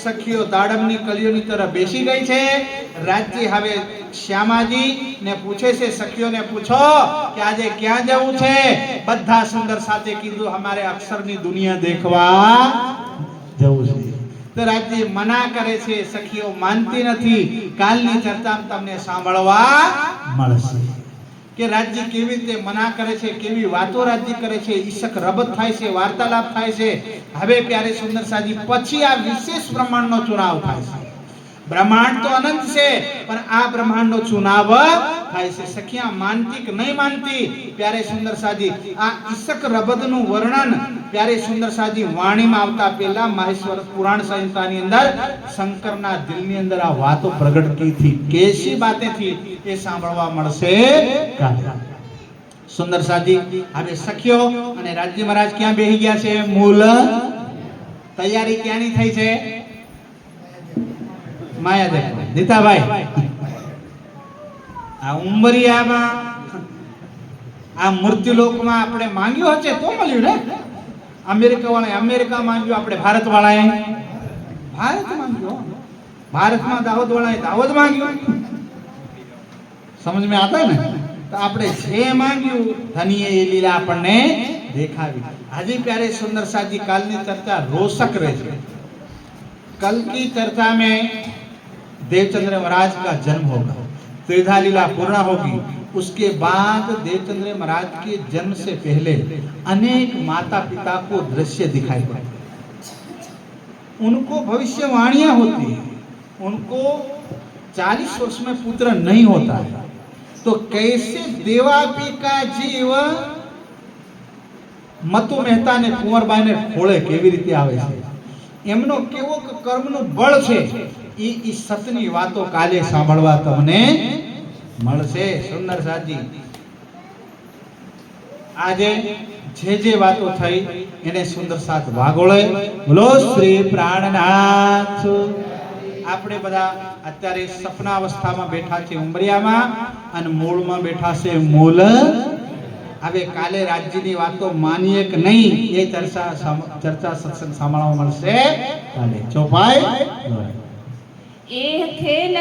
સખીઓ દાડમની કલીઓની તરફ બેસી ગઈ છે. રાજ્ય હવે શ્યામાજી ને પૂછે છે, સખીઓને પૂછો કે આજે ક્યાં જવું છે? બધા સુંદર સાથે કીધું અમારે અક્ષરની દુનિયા દેખવા જવું છે. તો રાજ્ય મના કરે છે, સખીઓ માનતી નથી. કાલની ચર્ચા તમને સાંભળવા મળશે કે રાજ્ય કેવી રીતે મના કરે છે, કેવી વાતો રાજ્ય કરે છે. ઈશક રબત થાય છે, વાર્તાલાપ થાય છે. હવે પ્યારે સુંદર સાજી પછી આ વિશેષ બ્રહ્માંડનો ચુનાવ થાય છે. બ્રહ્માંડ તો અનંત છે, પણ આ બ્રહ્માંડનો ચુનાવ થાય છે. સખિયા માનતી કે નહીં માનતી? પ્યારે સુંદર સાજી આ ઈશક રબતનું વર્ણન પ્યારે સુંદર સાજી વાણીમાં આવતા પહેલા માહેશ્વર પુરાણ સંહિતાની અંદર શંકરના દિલની અંદર આ વાતો પ્રગટ કી થી. કેસી બાતે થી એ સાંભળવા મળશે કાલે. સુંદર સાજી હવે સખીઓ અને રાજ્ય મહારાજ ક્યાં બેહી ગયા છે? મૂલ. તૈયારી ક્યાંની થઈ છે? માયા દેખો દીતાભાઈ, આ ઉંબરિયામાં આ મૃત્યુલોકમાં આપણે માંગ્યું હશે તો મળ્યું ને. અમેરિકા વાળાએ અમેરિકા માંગ્યું, આપણે ભારત વાળાએ ભારત માંગ્યું. ભારતમાં દાહોદ વાળાએ દાહોદ માંગ્યું. સમજ में आता ને? તો આપણે જે માંગ્યું ધનીએ એ લીલા આપણને દેખાવી. આજે प्यारे सुंदर साजी काल की चर्चा रोचक रहे. कल की चर्चा में देवचंद्र महाराज का जन्म होगा, त्रिधा लीला पूर्ण होगी। उसके बाद देवचंद्र महाराज के जन्म से पहले अनेक माता पिता को दृश्य दिखाई पड़ते, उनको भविष्यवाणियां होती है, उनको 40 वर्ष में पुत्र नहीं होता है, तो कैसे देवापी का जीव मतु मेहता ने कुंवरबाई ने खोळे केवी रीते आवे छे, एमनो केवो कर्मનું બળ છે, ઈ સતની વાતો કાલે સાંભળવા તમને મળશે। સુંદર સાજી આજે જે વાતો થઈ એને સુંદર સાથ વાગોળે। બોલો શ્રી પ્રાણનાથ। આપણે બધા અત્યારે સપના અવસ્થામાં બેઠા છે ઉંબરિયામાં અને મૂળમાં બેઠા છે મૂલ। હવે કાલે રાજ્યની વાતો માનીએ કે નહીં એ ચર્ચા સત્સંગ સાંભળવા મળશે કાલે। ચોપાઈ એ ખેલ